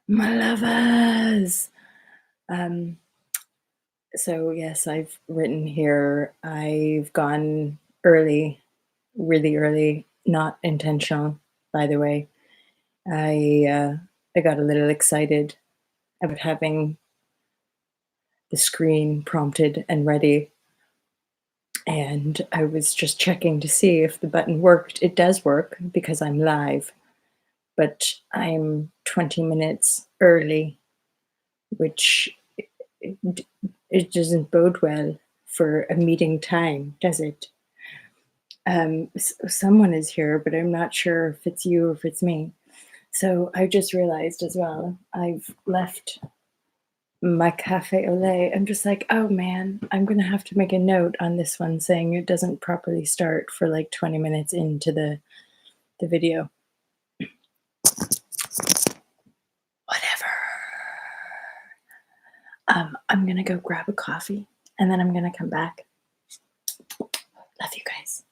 My lovers. Um, so yes, I've written here. I've gone early, really early, not intentional, by the way. I got a little excited about having the screen prompted and ready, and I was just checking to see if the button worked. It does work because I'm live, but I'm 20 minutes early, which it, it doesn't bode well for a meeting time, does it? Someone is here, but I'm not sure if it's you or if it's me. So I just realized as well, I've left my cafe au lait. I'm just like, oh man, I'm gonna have to make a note on this one saying it doesn't properly start for like 20 minutes into the video. Whatever. I'm gonna go grab a coffee and then I'm gonna come back. Love you guys.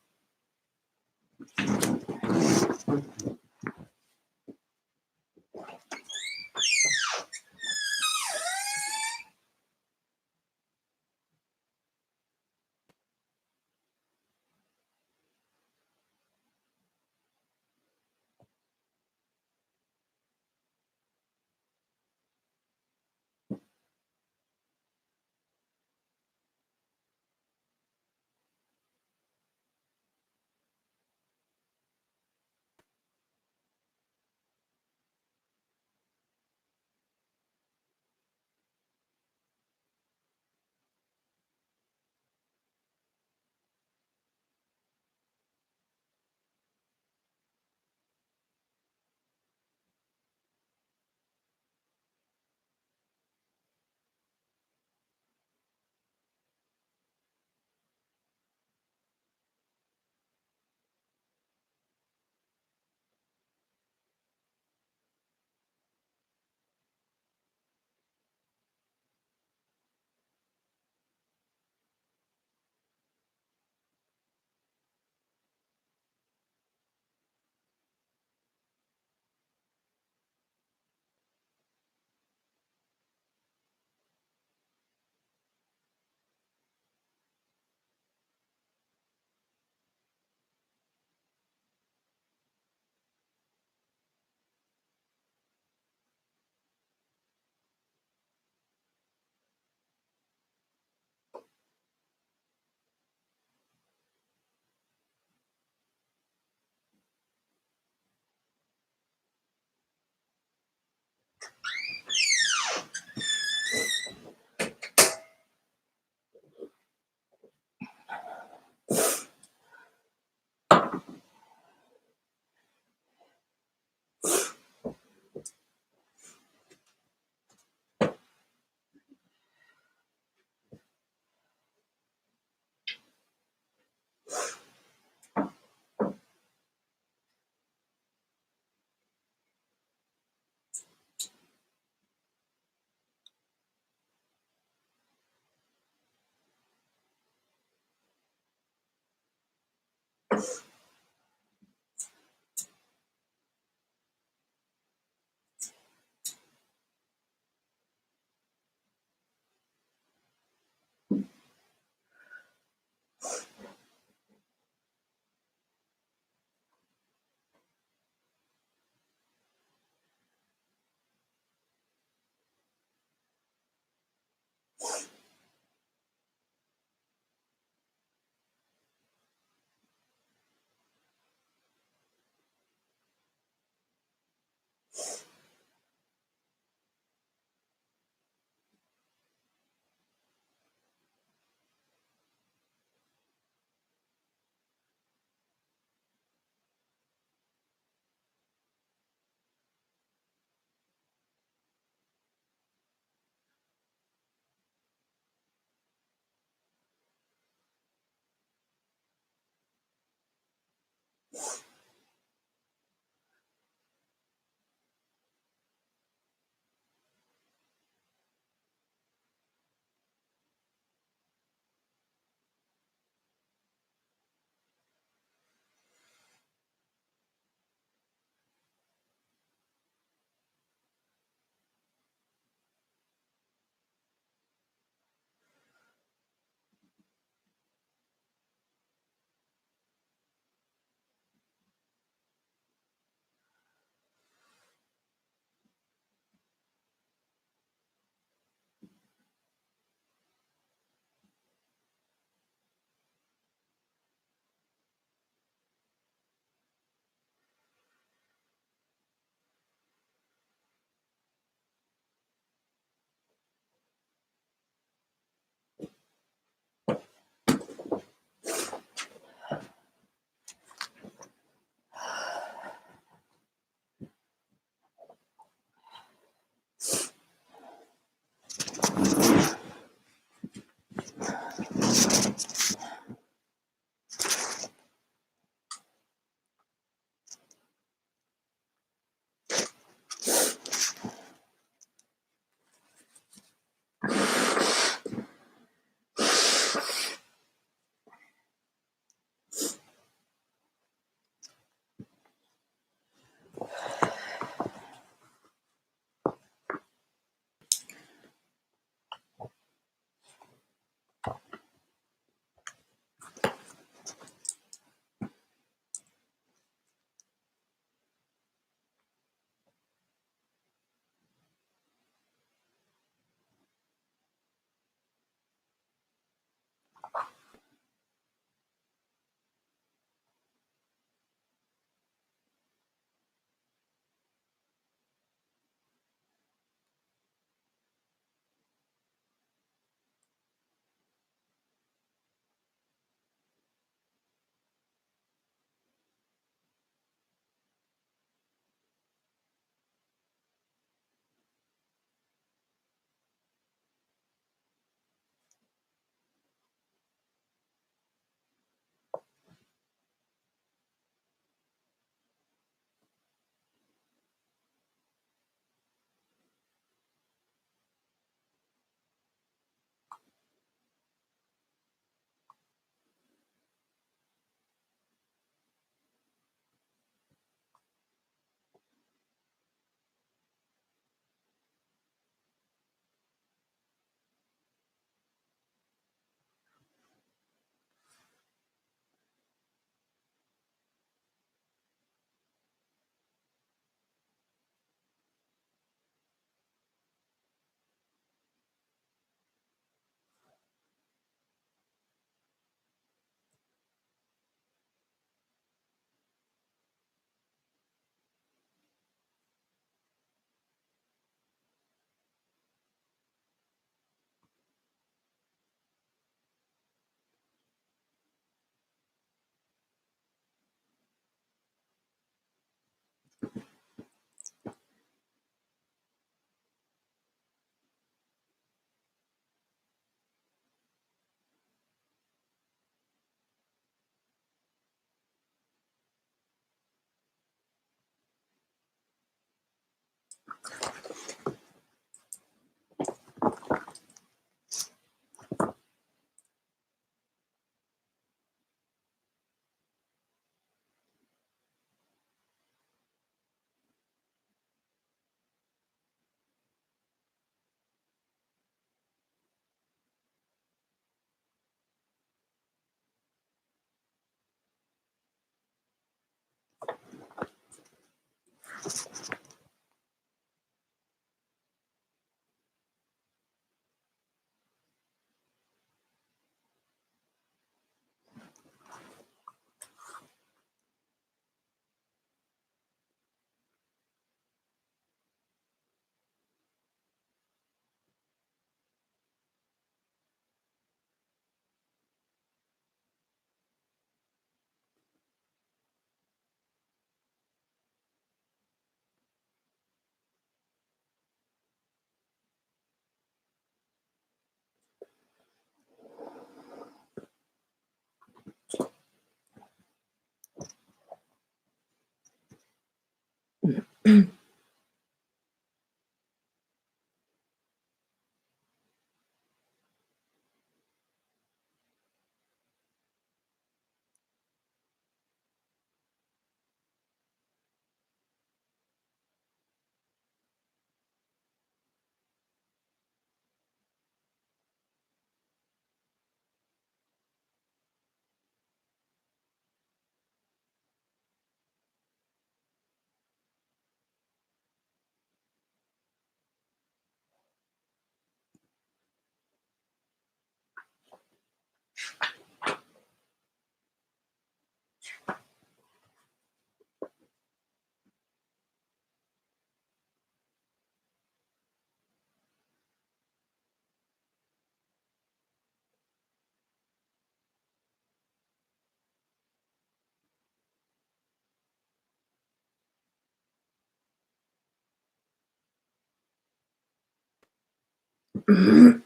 Oh,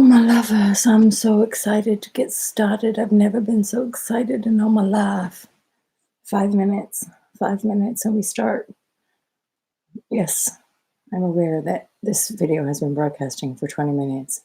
my lovers, I'm so excited to get started. I've never been so excited in all my life. 5 minutes, 5 minutes, and we start. Yes, I'm aware that this video has been broadcasting for 20 minutes.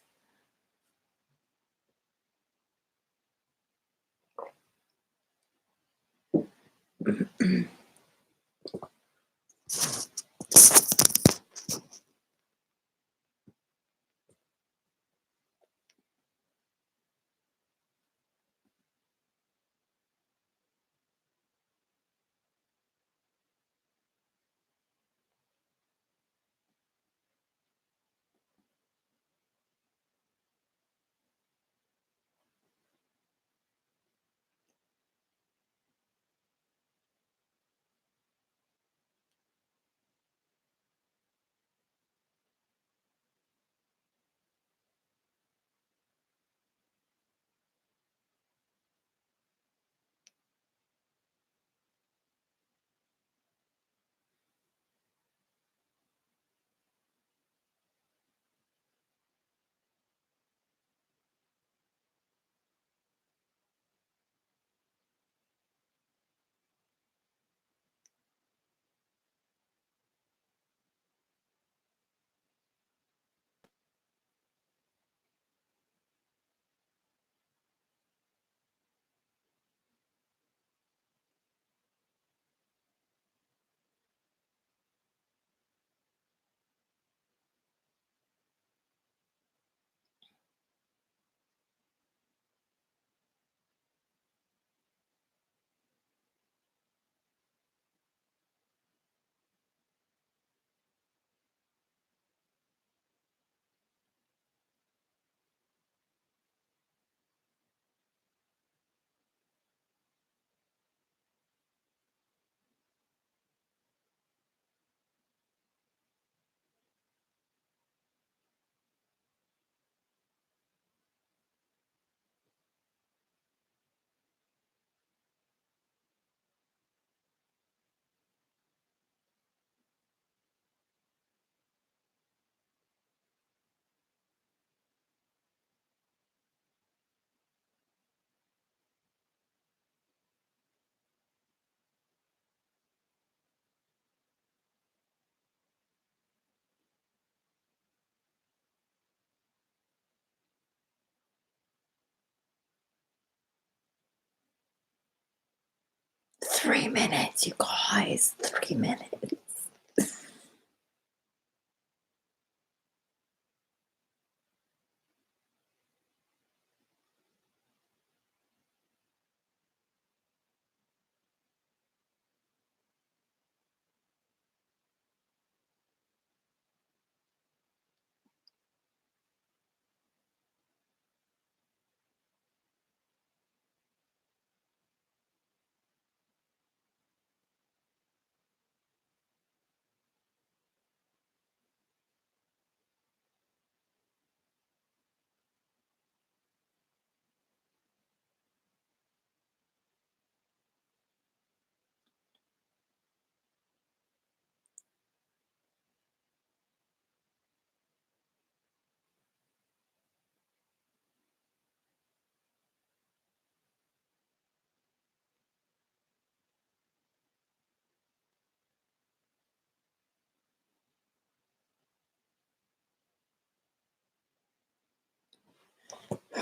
3 minutes, you guys. 3 minutes.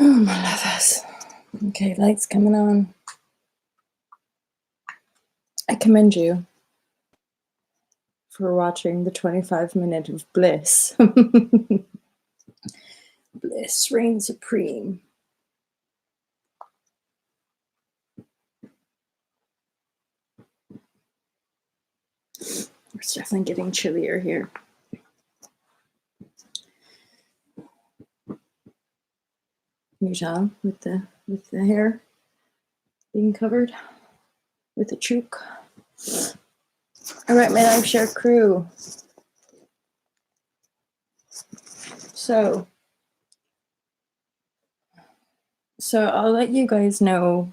Oh, my lovers. Okay, lights coming on. I commend you for watching the 25-minute of bliss. Bliss reigns supreme. It's definitely getting chillier here. Can with the hair being covered with a chook? All right, my live share crew. So I'll let you guys know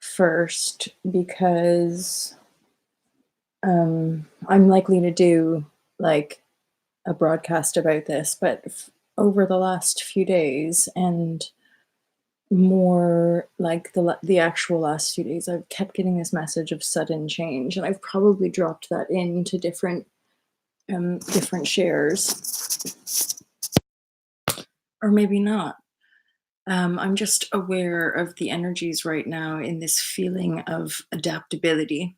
first because I'm likely to do like a broadcast about this, but over the last few days and more like the actual last few days, I've kept getting this message of sudden change, and I've probably dropped that into different shares, or maybe not. I'm just aware of the energies right now in this feeling of adaptability.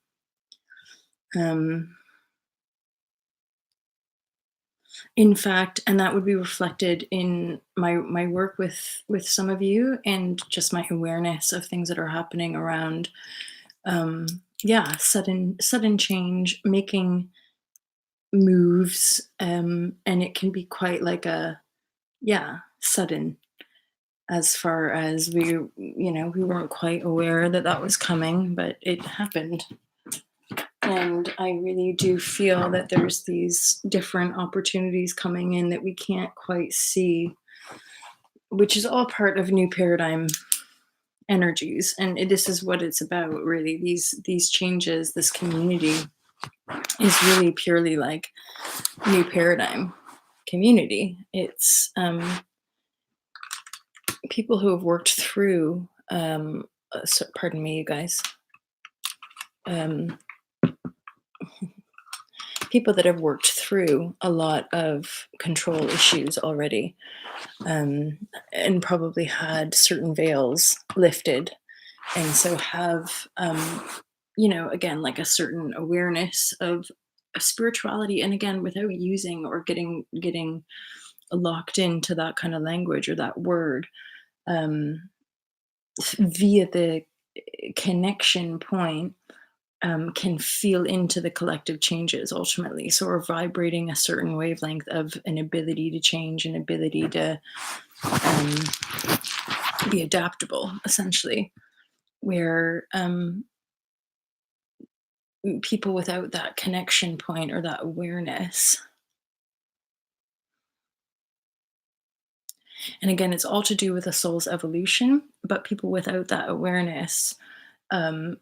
In fact, and that would be reflected in my work with some of you, and just my awareness of things that are happening around. Yeah, sudden change, making moves, and it can be quite like a sudden, as far as we weren't quite aware that that was coming, but it happened. And I really do feel that there's these different opportunities coming in that we can't quite see, which is all part of new paradigm energies. And this is what it's about, really. These changes, this community is really purely like new paradigm community. It's people who have worked through, pardon me, you guys. People that have worked through a lot of control issues already, and probably had certain veils lifted, and so have, again, like a certain awareness of spirituality, and again, without using or getting locked into that kind of language or that word, via the connection point, can feel into the collective changes ultimately. So we're vibrating a certain wavelength of an ability to change, an ability to um, be adaptable, essentially, where people without that connection point or that awareness, and again, it's all to do with a soul's evolution, but people without that awareness,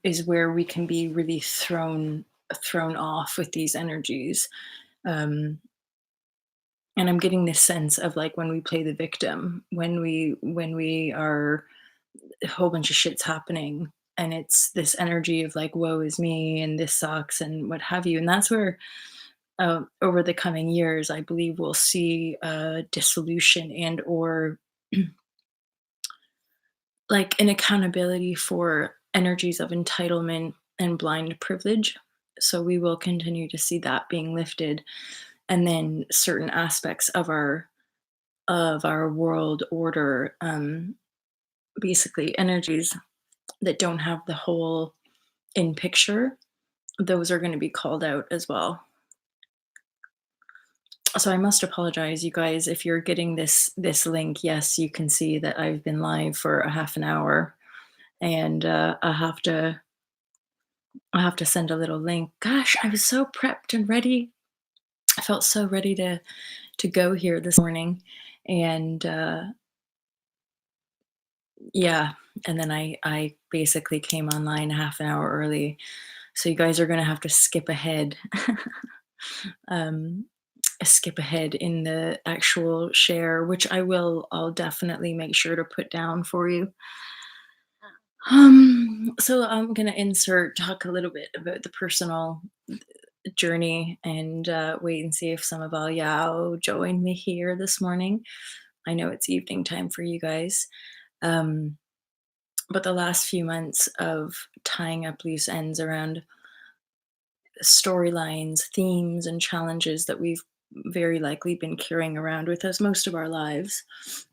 is where we can be really thrown off with these energies. Um, and I'm getting this sense of like when we play the victim, when we are a whole bunch of shit's happening, and it's this energy of like woe is me and this sucks and what have you, and that's where, over the coming years, I believe we'll see dissolution and or like an accountability for energies of entitlement and blind privilege. So we will continue to see that being lifted, and then certain aspects of our world order, basically energies that don't have the whole in picture, those are going to be called out as well. So I must apologize, you guys, if you're getting this link. Yes, you can see that I've been live for a half an hour, and I have to send a little link. Gosh, I was so prepped and ready. I felt so ready to go here this morning, and yeah, and then I basically came online a half an hour early. So you guys are gonna have to skip ahead. um, skip ahead in the actual share, which I'll definitely make sure to put down for you. So I'm gonna talk a little bit about the personal journey, and wait and see if some of y'all join me here this morning. I know it's evening time for you guys. Um, but the last few months of tying up loose ends around storylines, themes, and challenges that we've very likely been carrying around with us most of our lives,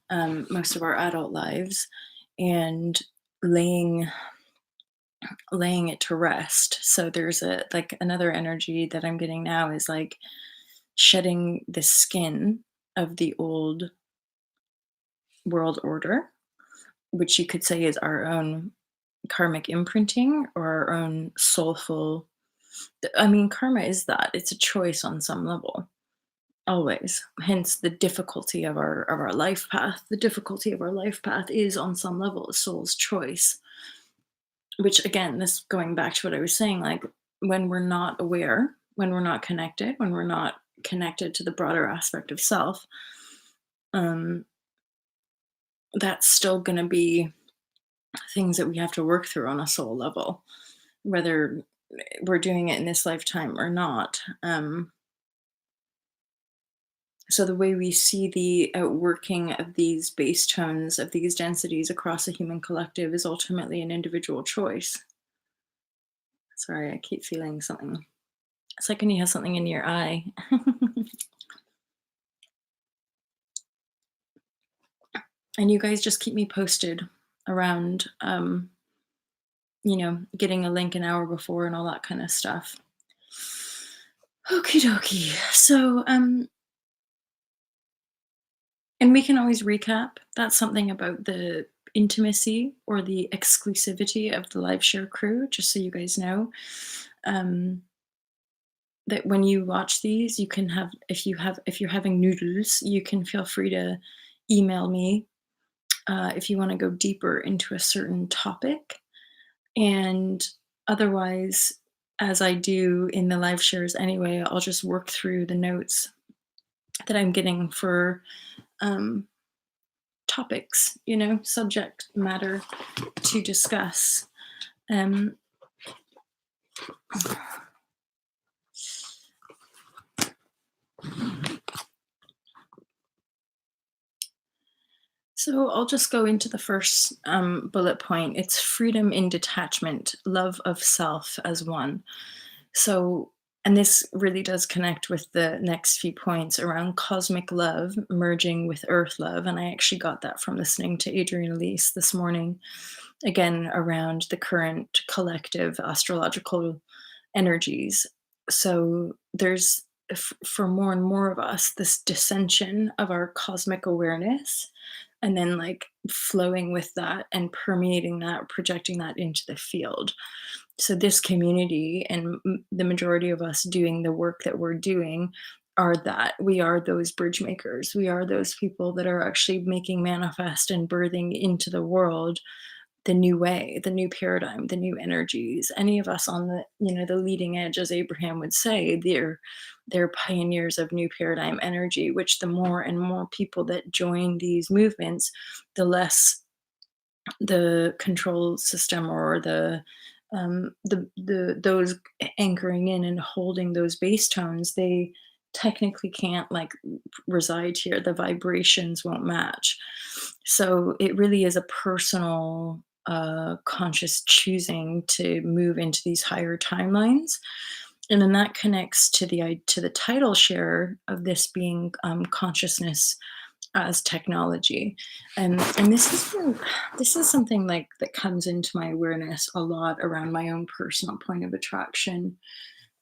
most of our adult lives, and laying laying it to rest. So there's a like another energy that I'm getting now is like shedding the skin of the old world order, which you could say is our own karmic imprinting or our own soulful. I mean, karma is that it's a choice on some level, always. Hence the difficulty of our life path. The difficulty of our life path is on some level a soul's choice. Which again, this going back to what I was saying, like when we're not aware, when we're not connected, when we're not connected to the broader aspect of self, um, that's still going to be things that we have to work through on a soul level, whether we're doing it in this lifetime or not. So the way we see the outworking of these base tones, of these densities across a human collective is ultimately an individual choice. Sorry, I keep feeling something. It's like when you have something in your eye. And you guys just keep me posted around, getting a link an hour before and all that kind of stuff. Okie dokie. So, and we can always recap. That's something about the intimacy or the exclusivity of the live share crew, just so you guys know. Um, that when you watch these, you can have if you're having noodles, you can feel free to email me if you want to go deeper into a certain topic. And otherwise, as I do in the live shares anyway, I'll just work through the notes that I'm getting for um, topics, subject matter to discuss. Um, so I'll just go into the first bullet point. It's freedom in detachment, love of self as one. So, and this really does connect with the next few points around cosmic love merging with earth love. And I actually got that from listening to Adrienne Elise this morning, again, around the current collective astrological energies. So there's, for more and more of us, this dissension of our cosmic awareness, and then like flowing with that and permeating that, projecting that into the field. So this community and the majority of us doing the work that we're doing are that we are those bridge makers. We are those people that are actually making manifest and birthing into the world the new way, the new paradigm, the new energies. Any of us on the leading edge, as Abraham would say, they're pioneers of new paradigm energy, which the more and more people that join these movements, the less the control system or the those anchoring in and holding those bass tones, they technically can't like reside here. The vibrations won't match. So it really is a personal conscious choosing to move into these higher timelines. And then that connects to to the title share of this being consciousness as technology. And this is something like that comes into my awareness a lot around my own personal point of attraction.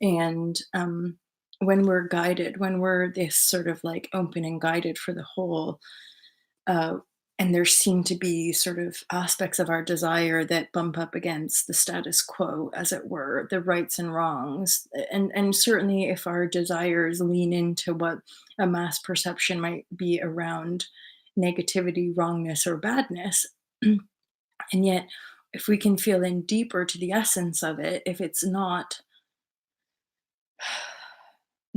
And when we're guided, when we're this sort of like open and guided for the whole, uh, and there seem to be sort of aspects of our desire that bump up against the status quo, as it were, the rights and wrongs. And certainly if our desires lean into what a mass perception might be around negativity, wrongness, or badness, and yet if we can feel in deeper to the essence of it, if it's not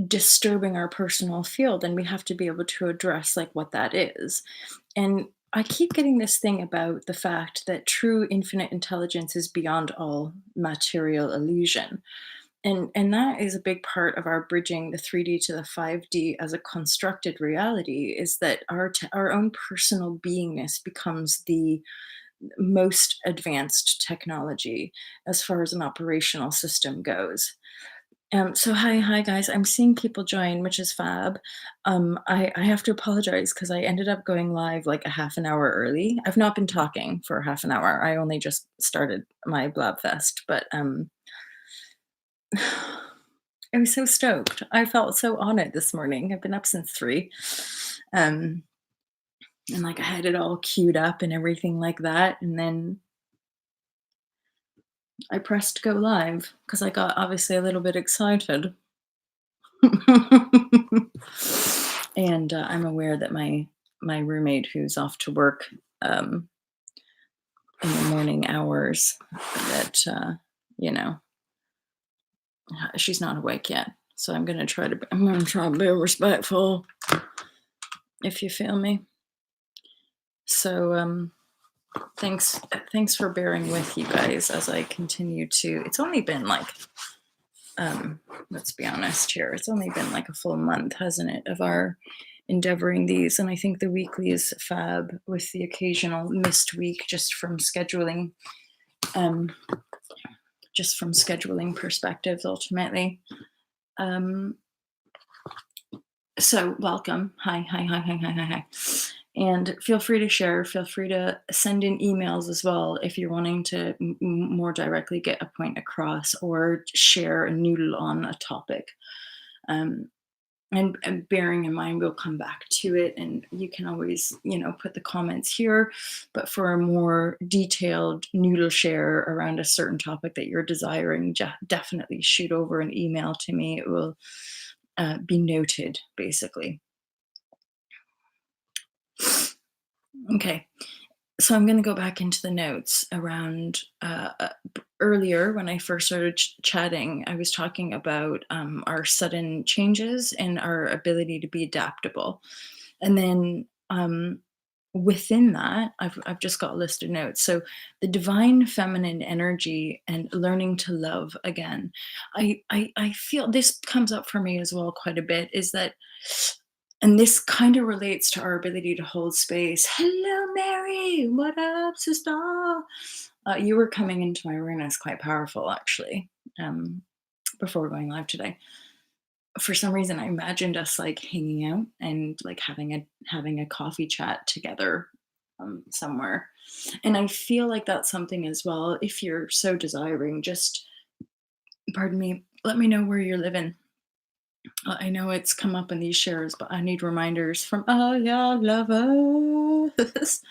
disturbing our personal field, then we have to be able to address like what that is. And I keep getting this thing about the fact that true infinite intelligence is beyond all material illusion. And that is a big part of our bridging the 3D to the 5D as a constructed reality, is that our own personal beingness becomes the most advanced technology as far as an operational system goes. So hi guys. I'm seeing people join, which is fab. I have to apologize because I ended up going live like a half an hour early. I've not been talking for half an hour. I only just started my blab fest, but I was so stoked. I felt so on it this morning. I've been up since 3. Um, and like I had it all queued up and everything like that. And then I pressed go live because I got obviously a little bit excited. And I'm aware that my roommate who's off to work um, in the morning hours, that you know she's not awake yet. So I'm gonna try to be respectful, if you feel me. So thanks for bearing with you guys as I continue to. It's only been like um, let's be honest here. It's only been like a full month, hasn't it, of our endeavoring these. And I think the weekly is fab with the occasional missed week um, just from scheduling perspectives, ultimately. Um, so welcome. Hi. And feel free to share. Feel free to send in emails as well if you're wanting to more directly get a point across or share a noodle on a topic. Um, and bearing in mind, we'll come back to it, and you can always, put the comments here. But for a more detailed noodle share around a certain topic that you're desiring, definitely shoot over an email to me. It will be noted, basically. Okay. So I'm going to go back into the notes around earlier when I first started chatting. I was talking about our sudden changes and our ability to be adaptable, and then within that, I've just got a list of notes. So the divine feminine energy and learning to love again. I feel this comes up for me as well quite a bit. Is that and this kind of relates to our ability to hold space. Hello, Mary. What up, sister? You were coming into my awareness quite powerful, actually, before going live today. For some reason, I imagined us like hanging out and like having a coffee chat together somewhere. And I feel like that's something as well. If you're so desiring, just pardon me, let me know where you're living. I know it's come up in these shares, but I need reminders from all y'all lovers.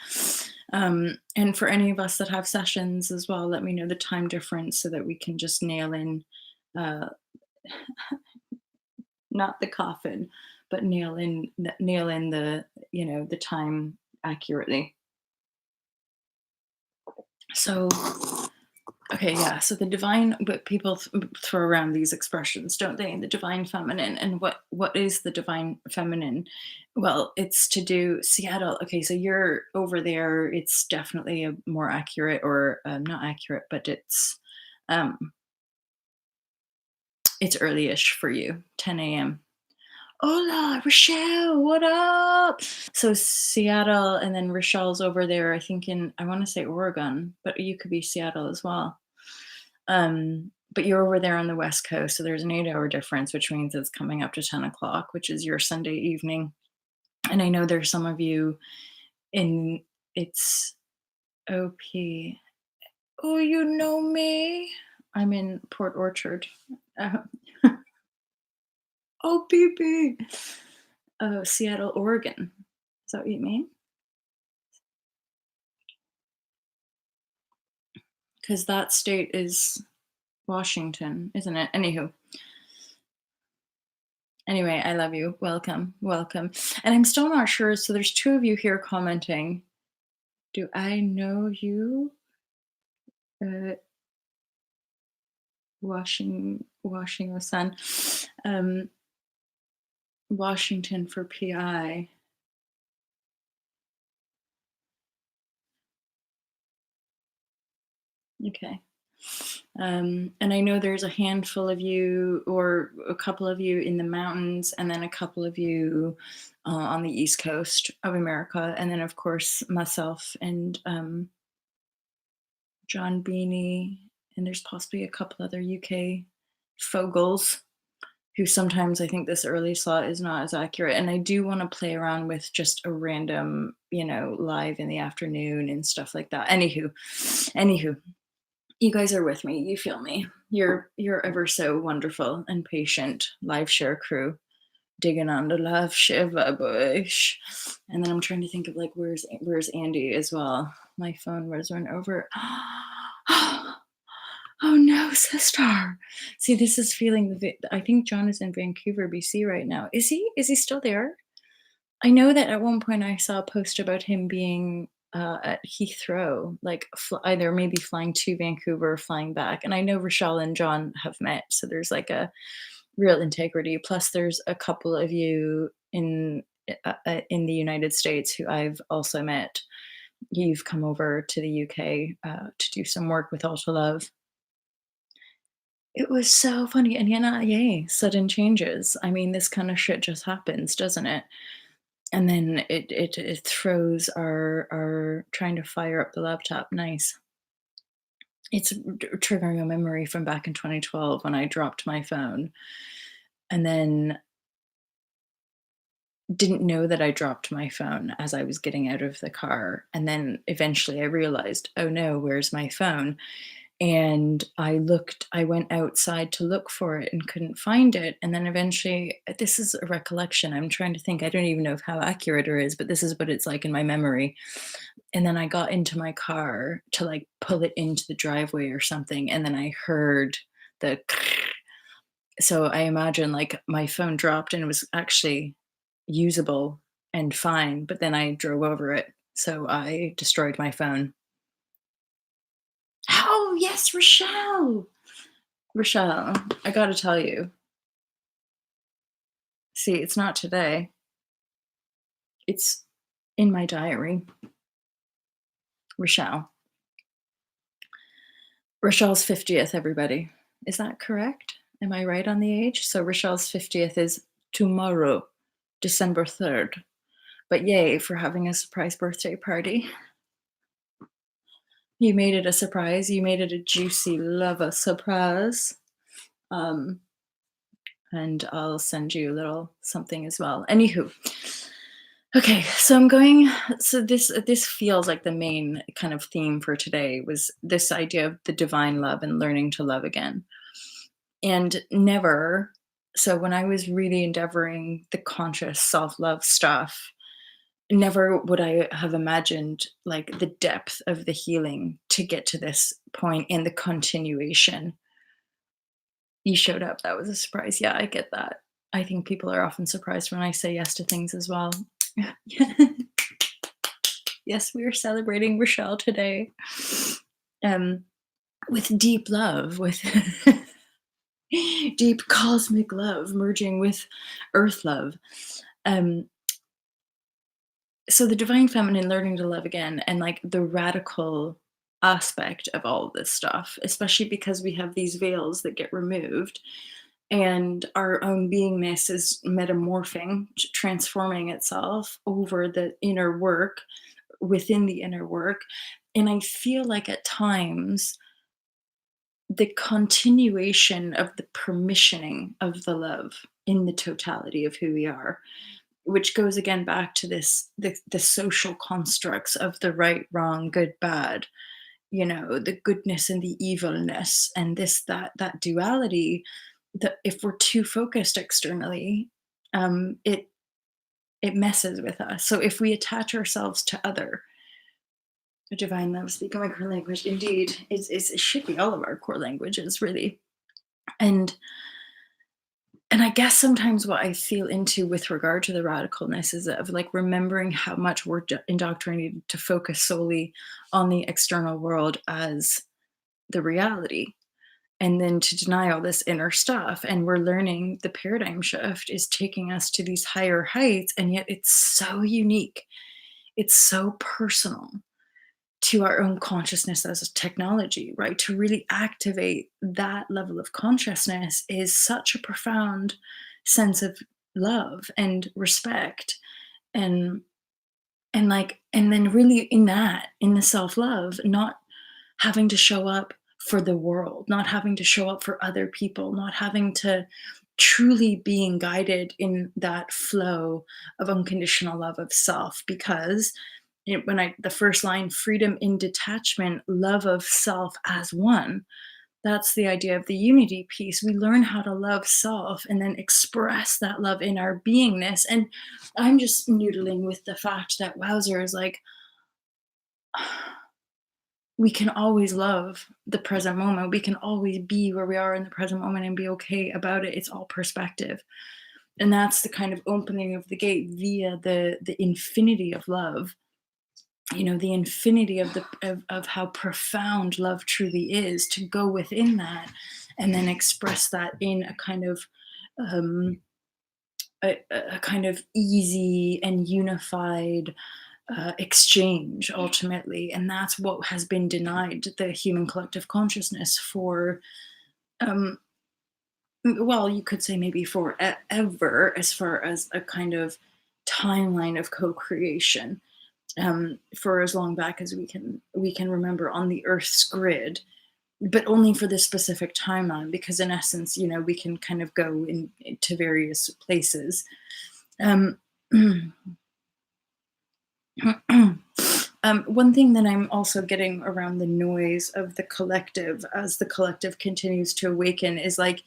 And for any of us that have sessions as well, let me know the time difference so that we can just nail in, uh, not the coffin, but nail in the the time accurately. So okay, yeah. So the divine, but people throw around these expressions, don't they? The divine feminine, and what is the divine feminine? Well, it's to do Seattle. Okay, so you're over there. It's definitely a more accurate, or not accurate, but um, it's early-ish for you, 10 a.m. Hola, Rochelle, what up? So Seattle, and then Rochelle's over there, I think in, I want to say Oregon, but you could be Seattle as well. But you're over there on the West Coast, so there's an 8-hour difference, which means it's coming up to 10 o'clock, which is your Sunday evening. And I know there's some of you in, it's OP. Oh, you know me? I'm in Port Orchard. Uh, OPP. Oh, Seattle, Oregon. Is that what you mean? Because that state is Washington, isn't it? Anyway, I love you. Welcome, welcome. And I'm still not sure. So there's two of you here commenting. Do I know you? Uh, washing the sun. Um, Washington for PI. Okay. And I know there's a handful of you, or a couple of you in the mountains, and then a couple of you on the East Coast of America, and then of course myself and John Beanie, and there's possibly a couple other UK fogles who sometimes I think this early slot is not as accurate. And I do want to play around with just a random, live in the afternoon and stuff like that. Anywho, you guys are with me. You feel me. You're ever so wonderful and patient live share crew digging on the love shiva bush. And then I'm trying to think of like where's Andy as well. My phone was run over. Oh no, sister. See, this is feeling I think John is in Vancouver, BC right now. Is he? Is he still there? I know that at one point I saw a post about him being at Heathrow, like either maybe flying to Vancouver or flying back. And I know Rochelle and John have met, so there's like a real integrity. Plus, there's a couple of you in the United States who I've also met. You've come over to the UK to do some work with All to Love. It was so funny, and yay, sudden changes. I mean, this kind of shit just happens, doesn't it? And then it throws our trying to fire up the laptop. Nice. It's triggering a memory from back in 2012 when I dropped my phone, and then didn't know that I dropped my phone as I was getting out of the car, and then eventually I realized, "Oh no, where's my phone?" And I went outside to look for it and couldn't find it, and then eventually this is a recollection, I'm trying to think, I don't even know if how accurate it is, but this is what it's like in my memory. And then I got into my car to, like, pull it into the driveway or something, and then I heard the so I imagine, like, my phone dropped and it was actually usable and fine, but then I drove over it, so I destroyed my phone. Oh, yes, Rochelle! Rochelle, I gotta tell you. See, it's not today. It's in my diary. Rochelle. Rochelle's 50th, everybody. Is that correct? Am I right on the age? So Rochelle's 50th is tomorrow, December 3rd. But yay for having a surprise birthday party. You made it a surprise. You made it a juicy lover surprise. Um, and I'll send you a little something as well. Anywho, okay, so I'm going. So this feels like the main kind of theme for today was this idea of the divine love and learning to love again. And never. So when I was really endeavoring the conscious self love stuff, never would I have imagined like the depth of the healing to get to this point and the continuation. You showed up. That was a surprise. Yeah, I get that. I think people are often surprised when I say yes to things as well. Yes, we are celebrating Rochelle today. Um, with deep love, with deep cosmic love merging with earth love. Um, so the divine feminine learning to love again, and like the radical aspect of all of this stuff, especially because we have these veils that get removed. and our own beingness is metamorphing, transforming itself over the inner work, within the inner work. And I feel like at times the continuation of the permissioning of the love in the totality of who we are, which goes again back to this the social constructs of the right, wrong, good, bad, the goodness and the evilness, and this, that duality, that if we're too focused externally, it messes with us. So if we attach ourselves to other, the divine love, speaking my core language, indeed, it should be all of our core languages, really. And and I guess sometimes what I feel into with regard to the radicalness is of like remembering how much we're indoctrinated to focus solely on the external world as the reality, and then to deny all this inner stuff. And we're learning the paradigm shift is taking us to these higher heights, and yet it's so unique, it's so personal to our own consciousness as a technology, right? To really activate that level of consciousness is such a profound sense of love and respect, and and then really in that, in the self-love, not having to show up for the world, not having to show up for other people, not having to, truly being guided in that flow of unconditional love of self. Because when I the first line, freedom in detachment, love of self as one, that's the idea of the unity piece. We learn how to love self and then express that love in our beingness. And I'm just noodling with the fact that wowzer is like, we can always love the present moment. We can always be where we are in the present moment and be okay about it. It's all perspective. And that's the kind of opening of the gate via the infinity of love, the infinity of of how profound love truly is, to go within that and then express that in a kind of um a kind of easy and unified exchange ultimately. And that's what has been denied the human collective consciousness for, um well, you could say maybe forever, as far as a kind of timeline of co-creation, for as long back as we can remember on the earth's grid, but only for this specific timeline, because in essence, we can kind of go into various places. um, One thing that I'm also getting around the noise of the collective, as the collective continues to awaken, is like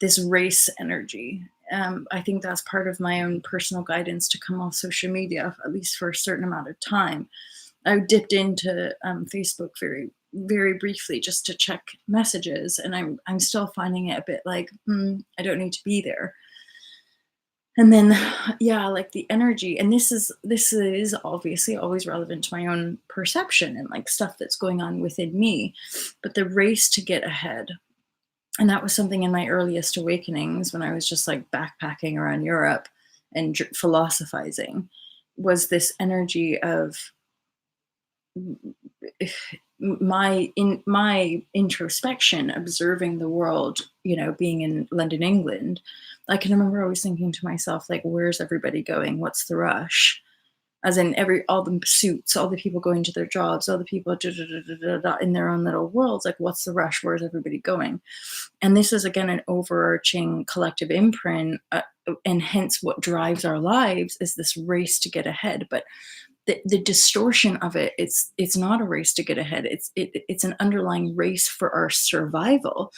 this race energy. I think that's part of my own personal guidance to come off social media, at least for a certain amount of time. I dipped into Facebook very, very briefly just to check messages, and I'm still finding it a bit like, I don't need to be there. And then, yeah, like the energy, and this is obviously always relevant to my own perception and like stuff that's going on within me, but the race to get ahead. And that was something in my earliest awakenings when I was just like backpacking around Europe and philosophizing, was this energy of my introspection, observing the world, being in London, England. I can remember always thinking to myself, like, where's everybody going? What's the rush? As in all the suits, all the people going to their jobs, all the people in their own little worlds, like, what's the rush? Where's everybody going? And this is again an overarching collective imprint, and hence what drives our lives is this race to get ahead. But the distortion of it, it's not a race to get ahead, it's an underlying race for our survival.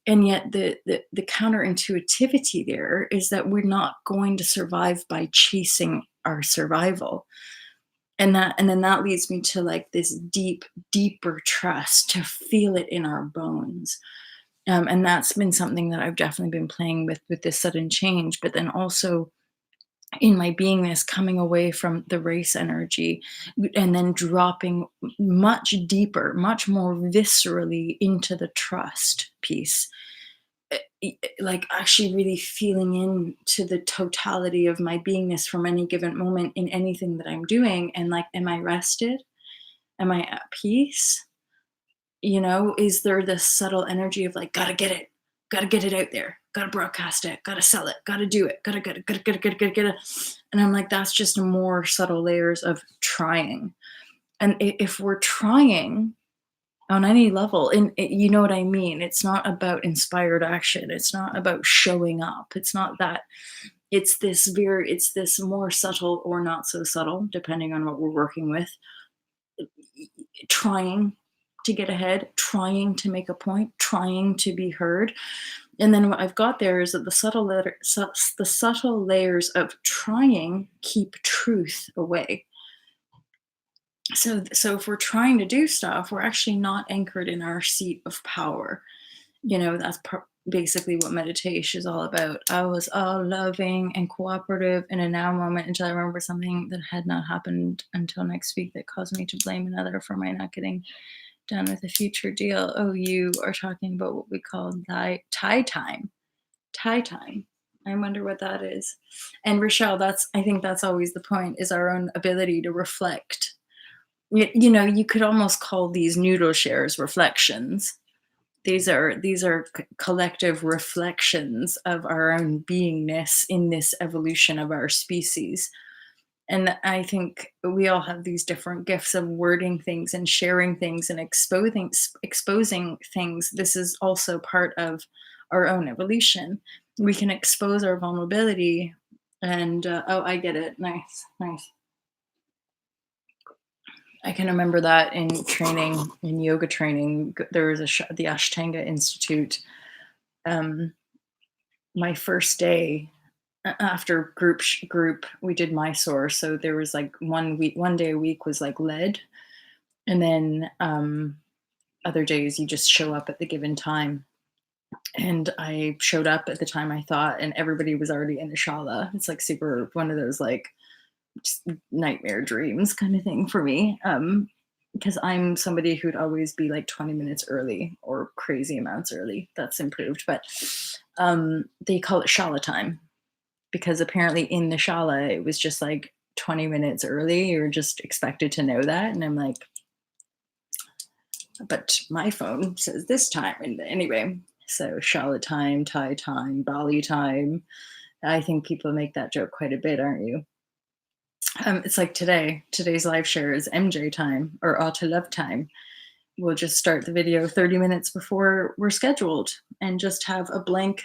And yet the counterintuitivity there is that we're not going to survive by chasing our survival. And then that leads me to like this deeper trust, to feel it in our bones. And that's been something that I've definitely been playing with this sudden change, but then also in my beingness, coming away from the race energy and then dropping much deeper, much more viscerally into the trust piece. Like actually really feeling into the totality of my beingness from any given moment in anything that I'm doing. And like, am I rested? Am I at peace? Is there this subtle energy of like, gotta get it, gotta get it out there, gotta broadcast it, gotta sell it, gotta do it, gotta. And I'm like, that's just more subtle layers of trying. And if we're trying on any level, and you know what I mean, it's not about inspired action. It's not about showing up. It's not that. It's this more subtle or not so subtle, depending on what we're working with, trying to get ahead, trying to make a point, trying to be heard. And then what I've got there is that the subtle layers of trying keep truth away. So if we're trying to do stuff, we're actually not anchored in our seat of power. That's basically what meditation is all about. I was all loving and cooperative in a now moment until I remember something that had not happened until next week that caused me to blame another for my not getting done with a future deal. Oh, you are talking about what we call tie time. Tie time. I wonder what that is. And Rochelle, I think that's always the point, is our own ability to reflect. You could almost call these noodle shares reflections. These are collective reflections of our own beingness in this evolution of our species. And I think we all have these different gifts of wording things and sharing things and exposing things. This is also part of our own evolution. We can expose our vulnerability. And oh, I get it. Nice. I can remember that in training, in yoga training, there was the Ashtanga Institute. My first day after group, we did Mysore. So there was like 1 day a week was like led, and then other days you just show up at the given time. And I showed up at the time I thought, and everybody was already in the shala. It's like super one of those like just nightmare dreams kind of thing for me, because I'm somebody who'd always be like 20 minutes early or crazy amounts early. That's improved, but they call it shala time, because apparently in the shala it was just like 20 minutes early. You're just expected to know that. And I'm like, but my phone says this time. And anyway, so shala time, Thai time, Bali time. I think people make that joke quite a bit, aren't you? It's like today's live share is MJ time, or Auto Love time. We'll just start the video 30 minutes before we're scheduled and just have a blank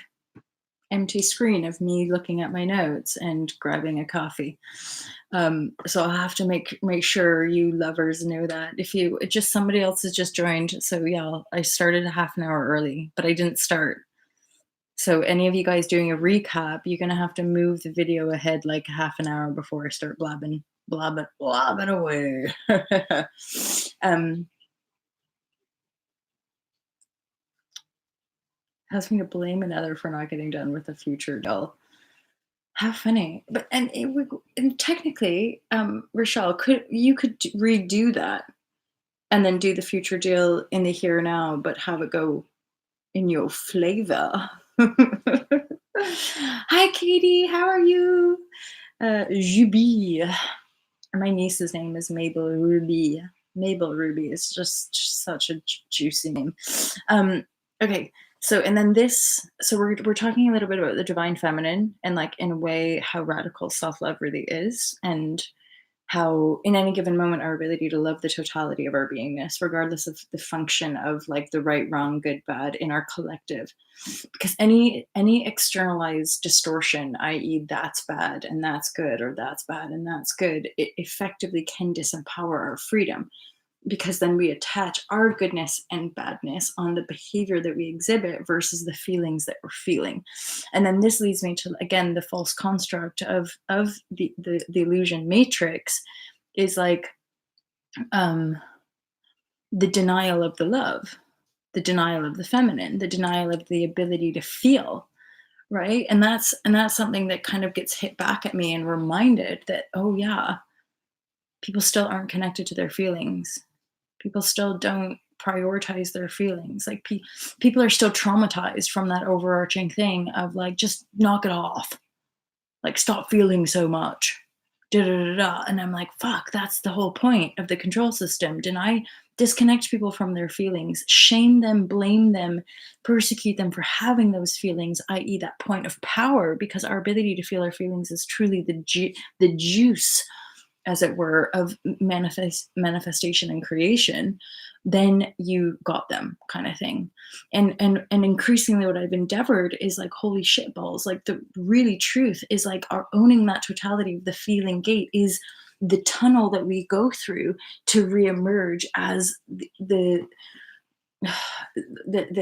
empty screen of me looking at my notes and grabbing a coffee. So I'll have to make sure you lovers know that. If you just somebody else has just joined, so yeah, I started a half an hour early, but I didn't start. So any of you guys doing a recap, you're gonna have to move the video ahead like half an hour before I start blabbing away. Has me to blame another for not getting done with a future deal. How funny! But and technically, Rochelle, could redo that and then do the future deal in the here now, but have it go in your flavor. Hi, Katie. How are you? Juby. My niece's name is Mabel Ruby. Mabel Ruby is just such a juicy name. Okay. So, and then so we're talking a little bit about the divine feminine and like in a way how radical self-love really is, and how in any given moment our ability to love the totality of our beingness, regardless of the function of like the right, wrong, good, bad in our collective. Because any externalized distortion, i.e. that's bad and that's good, or that's bad and that's good, it effectively can disempower our freedom, because then we attach our goodness and badness on the behavior that we exhibit versus the feelings that we're feeling. And then this leads me to, again, the false construct of the illusion matrix is like the denial of the love, the denial of the feminine, the denial of the ability to feel, right? And that's something that kind of gets hit back at me and reminded that, oh yeah, people still aren't connected to their feelings. People still don't prioritize their feelings. Like people are still traumatized from that overarching thing of like, just knock it off. Like, stop feeling so much. Da, da, da, da. And I'm like, fuck, that's the whole point of the control system. Deny disconnect people from their feelings, shame them, blame them, persecute them for having those feelings, i.e., that point of power, because our ability to feel our feelings is truly the juice, as it were, of manifestation and creation, then you got them, kind of thing. And increasingly, what I've endeavored is like, holy shit balls, like the really truth is like our owning that totality of the feeling gate is the tunnel that we go through to reemerge as the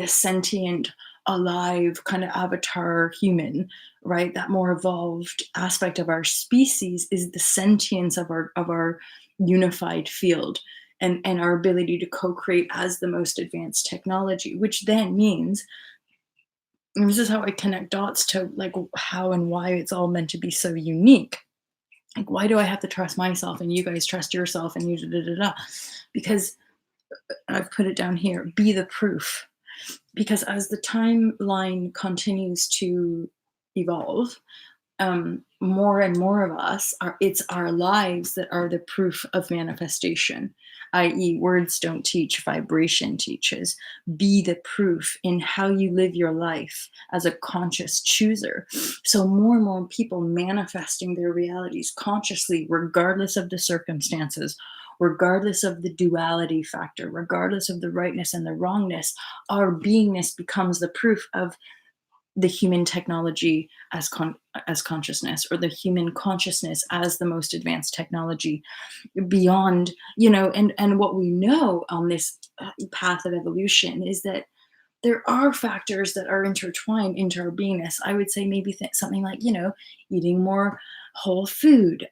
sentient, alive kind of avatar human, right? That more evolved aspect of our species is the sentience of our unified field, and our ability to co-create as the most advanced technology, which then means, and this is how I connect dots to like how and why it's all meant to be so unique. Like, why do I have to trust myself and you guys trust yourself and you da da da da? Because I've put it down here, be the proof. Because as the timeline continues to evolve, more and more of us are, it's our lives that are the proof of manifestation, i.e., words don't teach, vibration teaches. Be the proof in how you live your life as a conscious chooser. So more and more people manifesting their realities consciously, regardless of the circumstances, regardless of the duality factor, regardless of the rightness and the wrongness. Our beingness becomes the proof of the human technology as consciousness, or the human consciousness as the most advanced technology beyond, and what we know on this path of evolution is that there are factors that are intertwined into our beingness. I would say maybe something like, eating more whole food,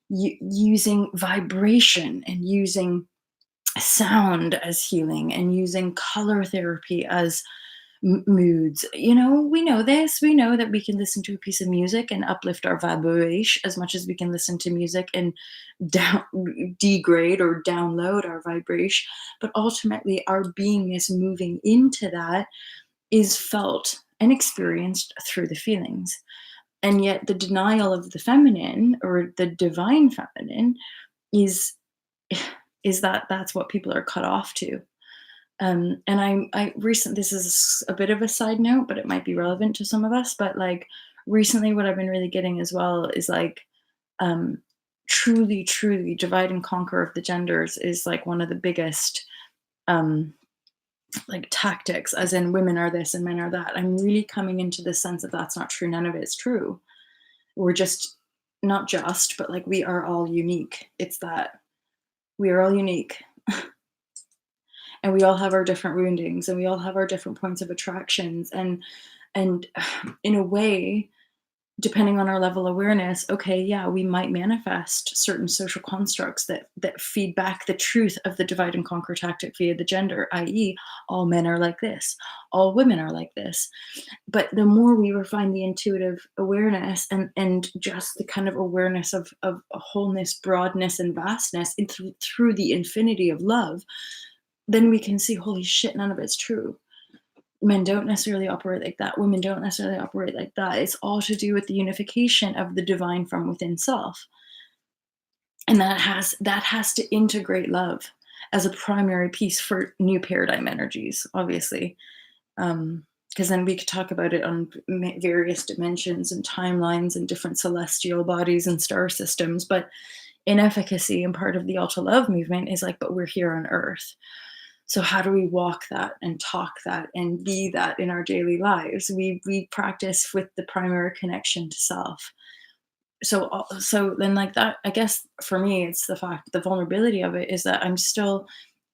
using vibration and using sound as healing, and using color therapy as moods. We know this. We know that we can listen to a piece of music and uplift our vibrashe as much as we can listen to music and down degrade or download our vibrashe. But ultimately, our beingness moving into that is felt and experienced through the feelings. And yet, the denial of the feminine, or the divine feminine, is is that that's what people are cut off to. And I recently, this is a bit of a side note, but it might be relevant to some of us. But like recently, what I've been really getting as well is like, um, truly, truly divide and conquer of the genders is like one of the biggest, um, like tactics, as in women are this and men are that. I'm really coming into the sense that that's not true. None of it's true. We're just, not just, but like we are all unique. It's that we are all unique, and we all have our different woundings, and we all have our different points of attractions, and in a way, depending on our level of awareness, okay, yeah, we might manifest certain social constructs that feed back the truth of the divide and conquer tactic via the gender, i.e., all men are like this, all women are like this. But the more we refine the intuitive awareness, and just the kind of awareness of wholeness, broadness, and vastness through the infinity of love, then we can see, holy shit, none of it's true. Men don't necessarily operate like that. Women don't necessarily operate like that. It's all to do with the unification of the divine from within self. And that has to integrate love as a primary piece for new paradigm energies, obviously. Because then we could talk about it on various dimensions and timelines and different celestial bodies and star systems. But in efficacy, and part of the Alta Love movement is like, but we're here on Earth. So how do we walk that and talk that and be that in our daily lives? We practice with the primary connection to self. So then, like that, I guess for me, it's the fact, the vulnerability of it is that I'm still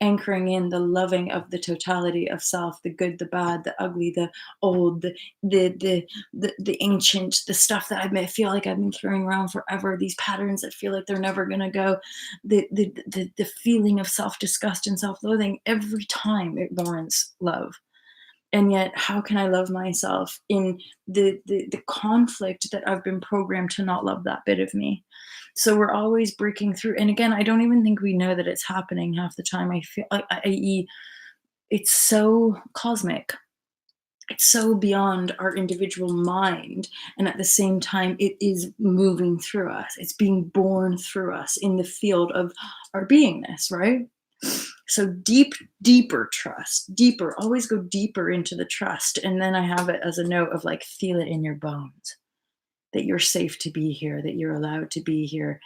anchoring in the loving of the totality of self, the good, the bad, the ugly, the old, the ancient, the stuff that I may feel like I've been carrying around forever, these patterns that feel like they're never gonna go, the feeling of self-disgust and self-loathing. Every time it warrants love. And yet, how can I love myself in the conflict that I've been programmed to not love that bit of me? So we're always breaking through. And again, I don't even think we know that it's happening half the time. I feel, i.e., it's so cosmic. It's so beyond our individual mind. And at the same time, it is moving through us. It's being born through us in the field of our beingness, right? So deeper trust, deeper, always go deeper into the trust. And then I have it as a note of like, feel it in your bones that you're safe to be here, that you're allowed to be here,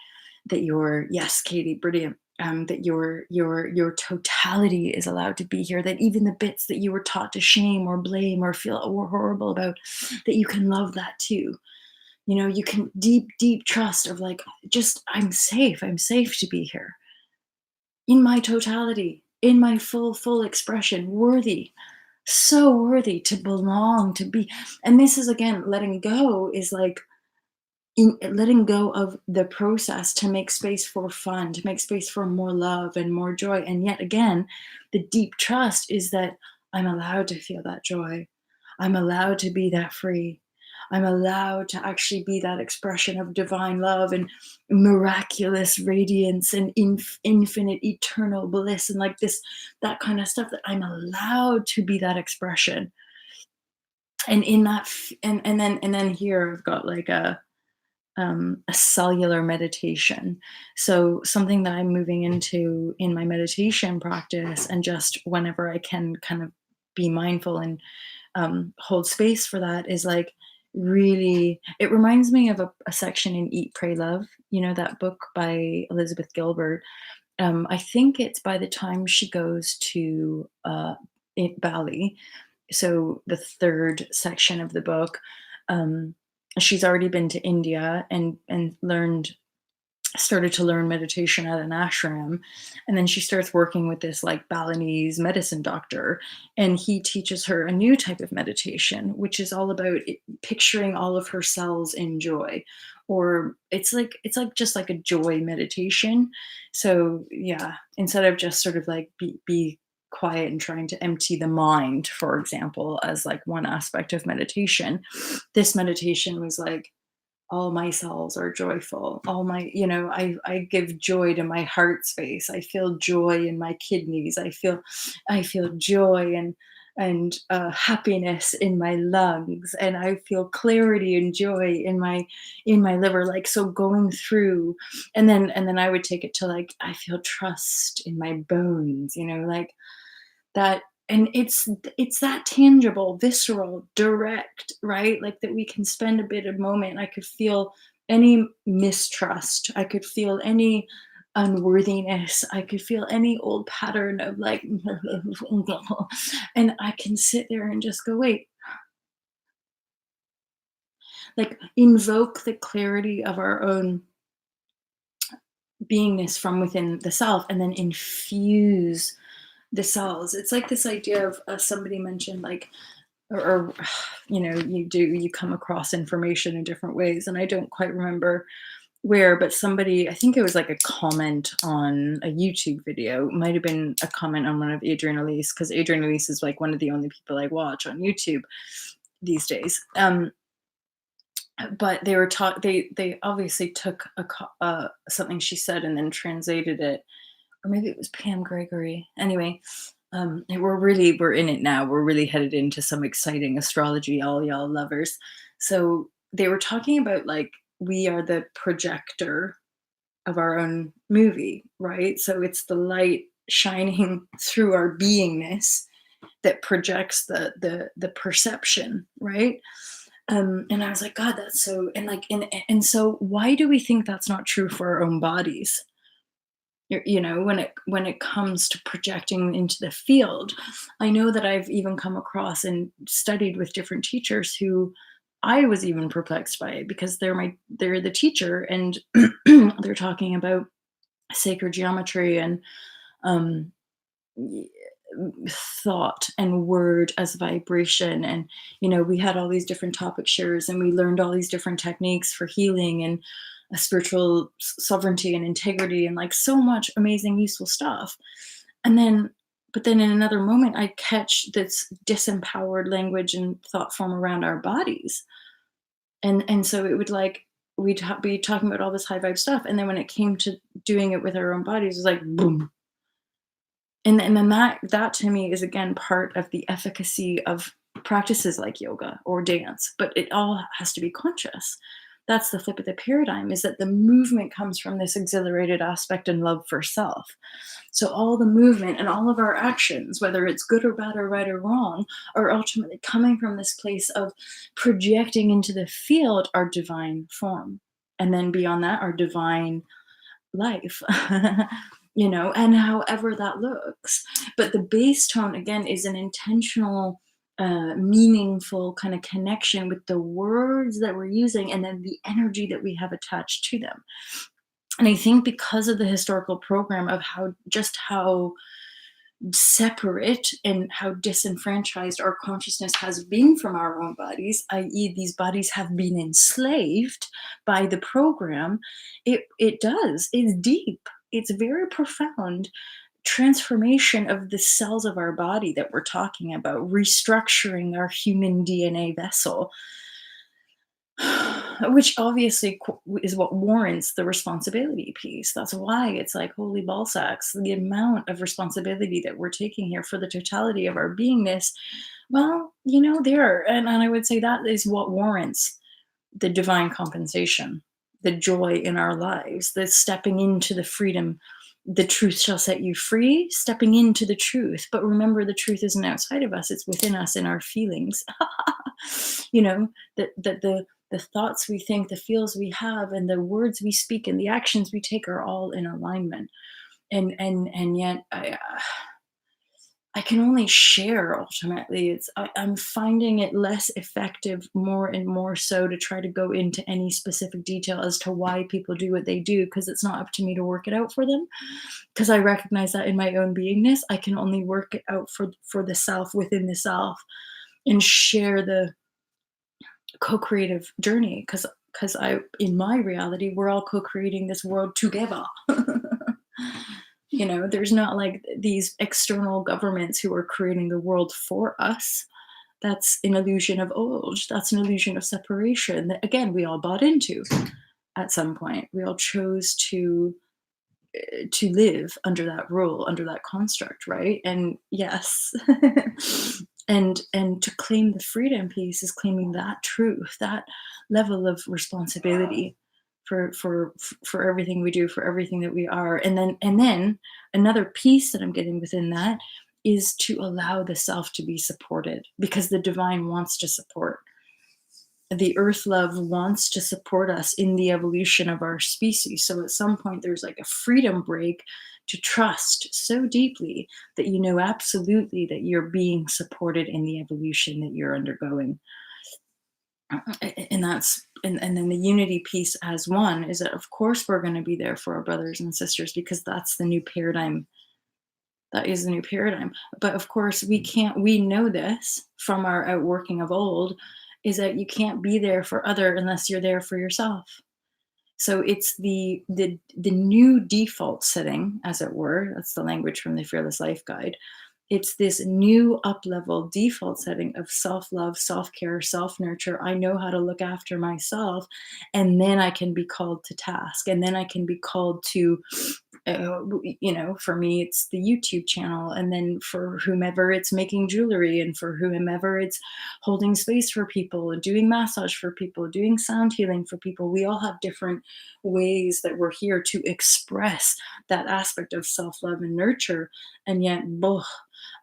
that you're, yes, Katie, brilliant. That your totality is allowed to be here, that even the bits that you were taught to shame or blame or feel horrible about, that you can love that too. You know, you can deep trust of like, just, I'm safe to be here in my totality, in my full expression, worthy, so worthy to belong, to be. And this is again, letting go is like in letting go of the process to make space for fun, to make space for more love and more joy. And yet again, the deep trust is that I'm allowed to feel that joy. I'm allowed to be that free. I'm allowed to actually be that expression of divine love and miraculous radiance and infinite eternal bliss and like this, that kind of stuff, that I'm allowed to be that expression. And in that, and then here I've got like a cellular meditation. So something that I'm moving into in my meditation practice, and just whenever I can kind of be mindful and hold space for that, is like really, it reminds me of a section in Eat, Pray, Love, you know, that book by Elizabeth Gilbert. I think it's by the time she goes to Bali, so the third section of the book, um, she's already been to India and learned started to learn meditation at an ashram, and then she starts working with this like Balinese medicine doctor, and he teaches her a new type of meditation, which is all about picturing all of her cells in joy, or it's like just like a joy meditation. So yeah, instead of just sort of like be quiet and trying to empty the mind, for example, as like one aspect of meditation, this meditation was like, all my cells are joyful, all my, you know, I give joy to my heart space, I feel joy in my kidneys, I feel joy and happiness in my lungs, and I feel clarity and joy in my liver, like, so going through. And then I would take it to like, I feel trust in my bones, you know, like that. And it's that tangible, visceral, direct, right? Like that we can spend a bit of moment. I could feel any mistrust, I could feel any unworthiness, I could feel any old pattern of like and I can sit there and just go, wait, like invoke the clarity of our own beingness from within the self, and then infuse the cells. It's like this idea of, somebody mentioned like, or you know, you come across information in different ways, and I don't quite remember where, but somebody, I think it was like a comment on a YouTube video, it might have been a comment on one of Adrian Elise, because Adrian Elise is like one of the only people I watch on YouTube these days. But they were taught, they obviously took something she said and then translated it, or maybe it was Pam Gregory. Anyway, we're in it now. We're really headed into some exciting astrology, all y'all lovers. So they were talking about like, we are the projector of our own movie, right? So it's the light shining through our beingness that projects the perception, right? And I was like, God, that's so, and like, and so why do we think that's not true for our own bodies? You know, when it comes to projecting into the field, I know that I've even come across and studied with different teachers who I was even perplexed by it, because they're the teacher, and they're talking about sacred geometry and um y- thought and word as vibration. And you know, we had all these different topic shares, and we learned all these different techniques for healing and spiritual sovereignty and integrity, and like so much amazing useful stuff. And then, but then in another moment, I catch this disempowered language and thought form around our bodies. And so it would like, be talking about all this high vibe stuff, and then when it came to doing it with our own bodies, it was like boom. And then that to me is again part of the efficacy of practices like yoga or dance, but it all has to be conscious. That's the flip of the paradigm, is that the movement comes from this exhilarated aspect and love for self. So all the movement and all of our actions, whether it's good or bad or right or wrong, are ultimately coming from this place of projecting into the field our divine form. And then beyond that, our divine life, and however that looks. But the base tone, again, is an intentional, meaningful kind of connection with the words that we're using and then the energy that we have attached to them. And I think because of the historical program of how separate and how disenfranchised our consciousness has been from our own bodies, i.e., these bodies have been enslaved by the program, it's deep, it's very profound transformation of the cells of our body that we're talking about, restructuring our human DNA vessel, which obviously is what warrants the responsibility piece. That's why it's like, holy ball sacks, the amount of responsibility that we're taking here for the totality of our beingness. Well, and I would say that is what warrants the divine compensation, the joy in our lives, the stepping into the freedom. The truth shall set you free, stepping into the truth. But remember, the truth isn't outside of us, it's within us in our feelings. That the thoughts we think, the feels we have, and the words we speak and the actions we take are all in alignment. And yet I can only share ultimately. I'm finding it less effective more and more so to try to go into any specific detail as to why people do what they do, because it's not up to me to work it out for them. Because I recognize that in my own beingness, I can only work it out for the self within the self and share the co-creative journey, because I in my reality, we're all co-creating this world together. There's not like these external governments who are creating the world for us. That's an illusion of old. That's an illusion of separation that, again, we all bought into at some point. We all chose to live under that rule, under that construct, right? And yes, and to claim the freedom piece is claiming that truth, that level of responsibility for everything we do, for everything that we are. And then another piece that I'm getting within that is to allow the self to be supported, because the divine wants to support. The earth love wants to support us in the evolution of our species. So at some point, there's like a freedom break to trust so deeply that you know absolutely that you're being supported in the evolution that you're undergoing. And then the unity piece as one is that, of course, we're going to be there for our brothers and sisters, because that's the new paradigm. That is the new paradigm. But of course, we know this from our outworking of old, is that you can't be there for other unless you're there for yourself. So it's the new default setting, as it were. That's the language from the Fearless Life Guide. It's this new up level default setting of self love, self care, self nurture. I know how to look after myself, and then I can be called to task, and then I can be called to for me, it's the YouTube channel. And then for whomever, it's making jewelry. And for whomever, it's holding space for people, doing massage for people, doing sound healing for people. We all have different ways that we're here to express that aspect of self love and nurture. And yet,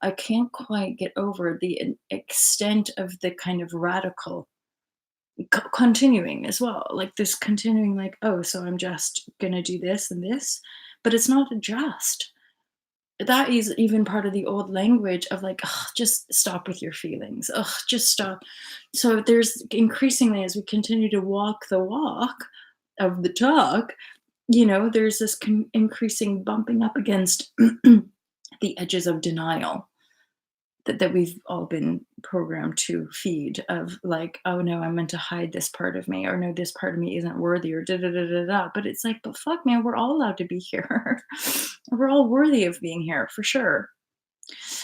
I can't quite get over the extent of the kind of radical continuing as well, like this continuing, like, oh, so I'm just gonna do this and this, but it's not a just. That is even part of the old language of like, ugh, just stop with your feelings, ugh, just stop. So there's increasingly, as we continue to walk the walk of the talk, there's this increasing bumping up against the edges of denial that we've all been programmed to feed, of like, oh no, I'm meant to hide this part of me, or no, this part of me isn't worthy, or da da da da da. But it's like, but fuck, man, we're all allowed to be here. We're all worthy of being here for sure.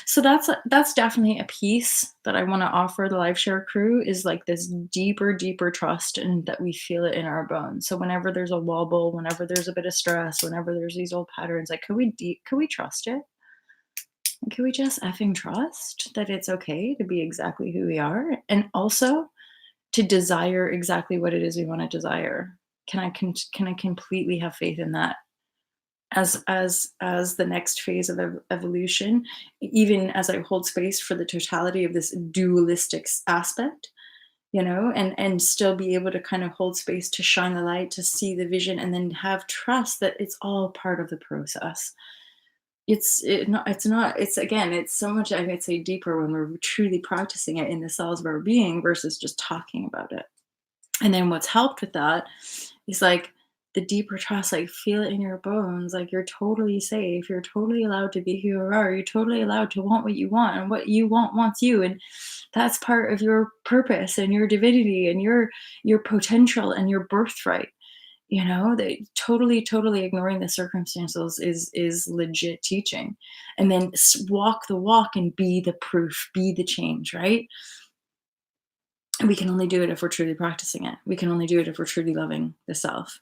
So that's definitely a piece that I want to offer the live share crew, is like this deeper trust, and that we feel it in our bones. So whenever there's a wobble, whenever there's a bit of stress, whenever there's these old patterns, like, could we trust it? Can we just effing trust that it's okay to be exactly who we are? And also to desire exactly what it is we want to desire. Can I completely have faith in that as the next phase of evolution, even as I hold space for the totality of this dualistic aspect, and still be able to kind of hold space to shine the light, to see the vision, and then have trust that it's all part of the process. It's again, it's so much, I would say, deeper when we're truly practicing it in the cells of our being versus just talking about it. And then what's helped with that is like the deeper trust, like feel it in your bones, like you're totally safe, you're totally allowed to be who you are, you're totally allowed to want what you want, and what you want wants you. And that's part of your purpose and your divinity and your potential and your birthright. That totally ignoring the circumstances is legit teaching. And then walk the walk and be the proof, be the change, right? And we can only do it if we're truly practicing it. We can only do it if we're truly loving the self.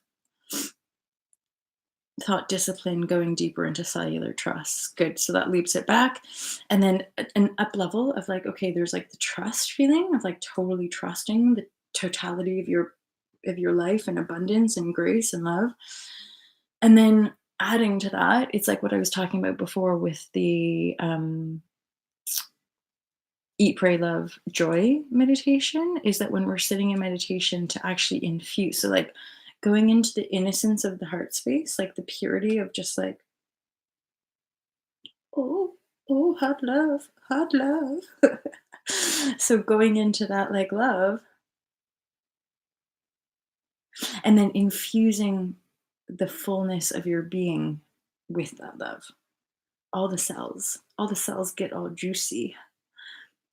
Thought discipline, going deeper into cellular trust. Good. So that leaps it back. And then an up level of like, okay, there's like the trust feeling of like totally trusting the totality of your life and abundance and grace and love. And then adding to that, it's like what I was talking about before with the eat, pray, love, joy meditation, is that when we're sitting in meditation to actually infuse, so like going into the innocence of the heart space, like the purity of just like, oh, oh, hot love. So going into that like love, and then infusing the fullness of your being with that love. All the cells get all juicy.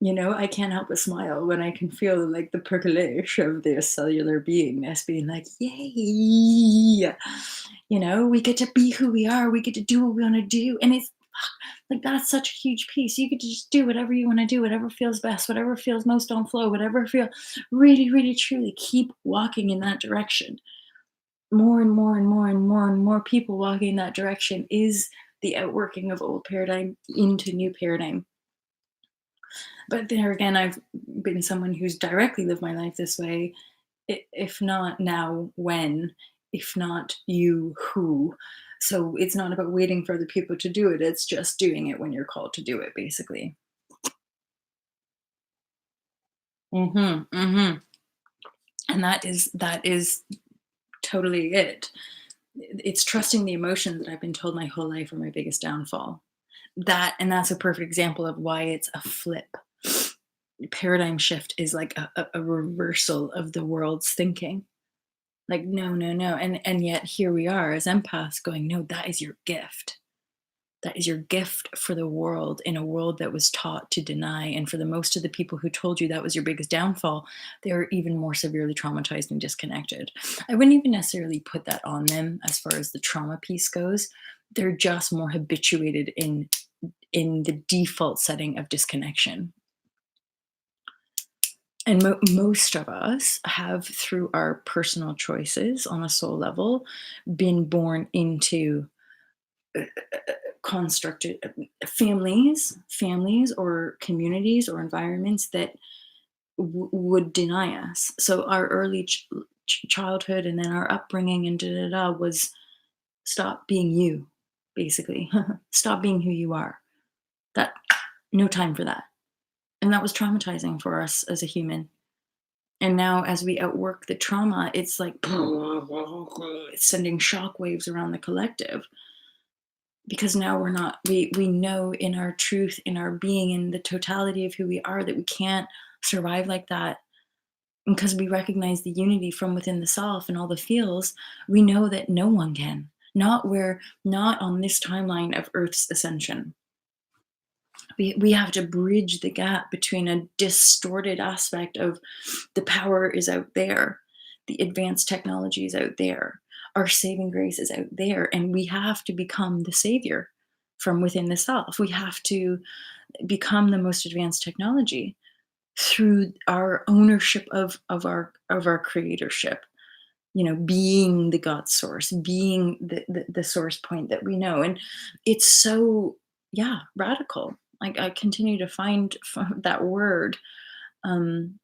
I can't help but smile when I can feel like the percolation of their cellular beingness being like, yay! We get to be who we are. We get to do what we want to do. And it's like, that's such a huge piece. You get to just do whatever you want to do, whatever feels best, whatever feels most on flow, whatever feel really, really, truly keep walking in that direction. More and more and more and more and more people walking in that direction is the outworking of old paradigm into new paradigm. But there again, I've been someone who's directly lived my life this way. If not now, when? If not you, who? So it's not about waiting for other people to do it. It's just doing it when you're called to do it, basically. Hmm. And that is totally it. It's trusting the emotions that I've been told my whole life are my biggest downfall. That's a perfect example of why it's a flip. Paradigm shift is like a reversal of the world's thinking. Like, no, no, no. And yet here we are as empaths going, no, that is your gift. That is your gift for the world, in a world that was taught to deny. And for the most of the people who told you that was your biggest downfall, they're even more severely traumatized and disconnected. I wouldn't even necessarily put that on them as far as the trauma piece goes. They're just more habituated in the default setting of disconnection. And most of us have, through our personal choices on a soul level, been born into constructed families or communities or environments that would deny us. So our early childhood and then our upbringing and was stop being you, basically. Stop being who you are. That no time for that. And that was traumatizing for us as a human. And now, as we outwork the trauma, it's like it's sending shockwaves around the collective, because now we know in our truth, in our being, in the totality of who we are, that we can't survive like that. And because we recognize the unity from within the self and all the feels, we know that no one can. Not on this timeline of Earth's ascension. We have to bridge the gap between a distorted aspect of the power is out there, the advanced technology is out there, our saving grace is out there, and we have to become the savior from within the self. We have to become the most advanced technology through our ownership of our creatorship. Being the God source, being the source point that we know. And it's so, yeah, radical. I continue to find that word, um,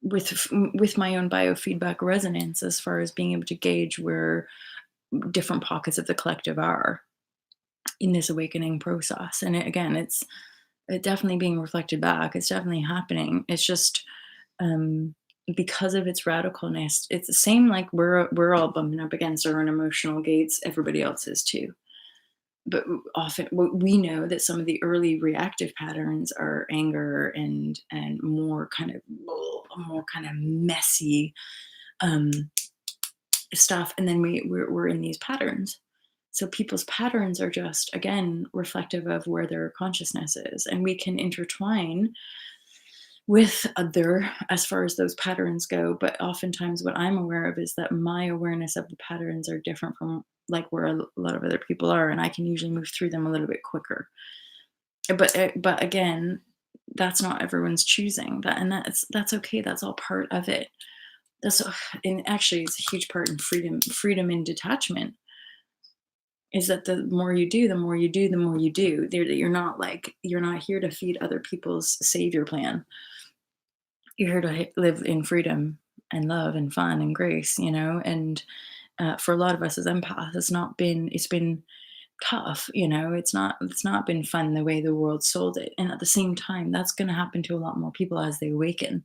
with my own biofeedback resonance as far as being able to gauge where different pockets of the collective are in this awakening process. And again, it definitely being reflected back. It's definitely happening. It's just um, because of its radicalness. It's the same like we're all bumping up against our own emotional gates. Everybody else is too. But often we know that some of the early reactive patterns are anger and more kind of messy um, stuff, and then we're in these patterns. So people's patterns are just again reflective of where their consciousness is, and we can intertwine with other as far as those patterns go. But oftentimes what I'm aware of is that my awareness of the patterns are different from like where a lot of other people are, and I can usually move through them a little bit quicker. But again, that's not everyone's choosing that, and that's okay. That's all part of it. That's and actually it's a huge part in freedom and detachment is that the more you do, the more you do, the more you do. You're not like you're not here to feed other people's savior plan. You're here to live in freedom and love and fun and grace, and for a lot of us as empaths, it's been tough, it's not been fun the way the world sold it. And at the same time, that's going to happen to a lot more people as they awaken.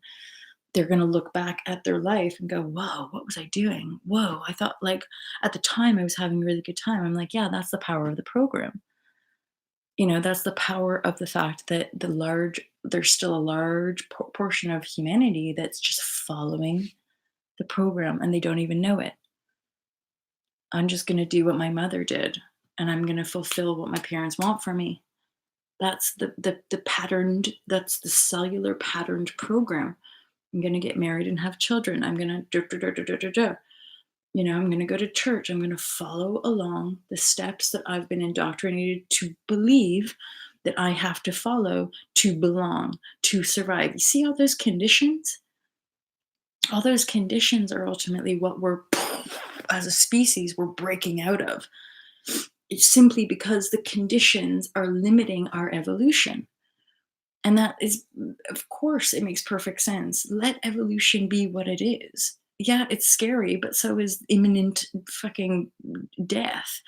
They're going to look back at their life and go, whoa, what was I doing? Whoa, I thought like at the time I was having a really good time. I'm like, yeah, that's the power of the program. That's the power of the fact that there's still a large portion of humanity that's just following the program and they don't even know it. I'm just going to do what my mother did and I'm going to fulfill what my parents want from me. That's the patterned, that's the cellular patterned program. I'm going to get married and have children. I'm going to I'm going to go to church. I'm going to follow along the steps that I've been indoctrinated to believe that I have to follow to belong, to survive. You see all those conditions? All those conditions are ultimately what we're, as a species, we're breaking out of. It's simply because the conditions are limiting our evolution. And that is, of course, it makes perfect sense. Let evolution be what it is. Yeah, it's scary, but so is imminent fucking death.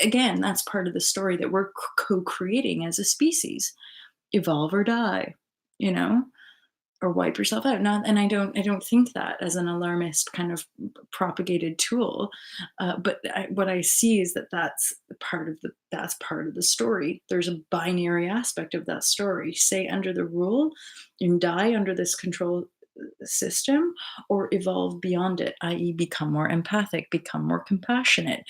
Again, that's part of the story that we're co-creating as a species. Evolve or die, you know? Or wipe yourself out. Not, and I don't think that as an alarmist kind of propagated tool, but what I see is that that's part of the story. There's a binary aspect of that story. Stay under the rule and die under this control system, or evolve beyond it, i.e., become more empathic, become more compassionate.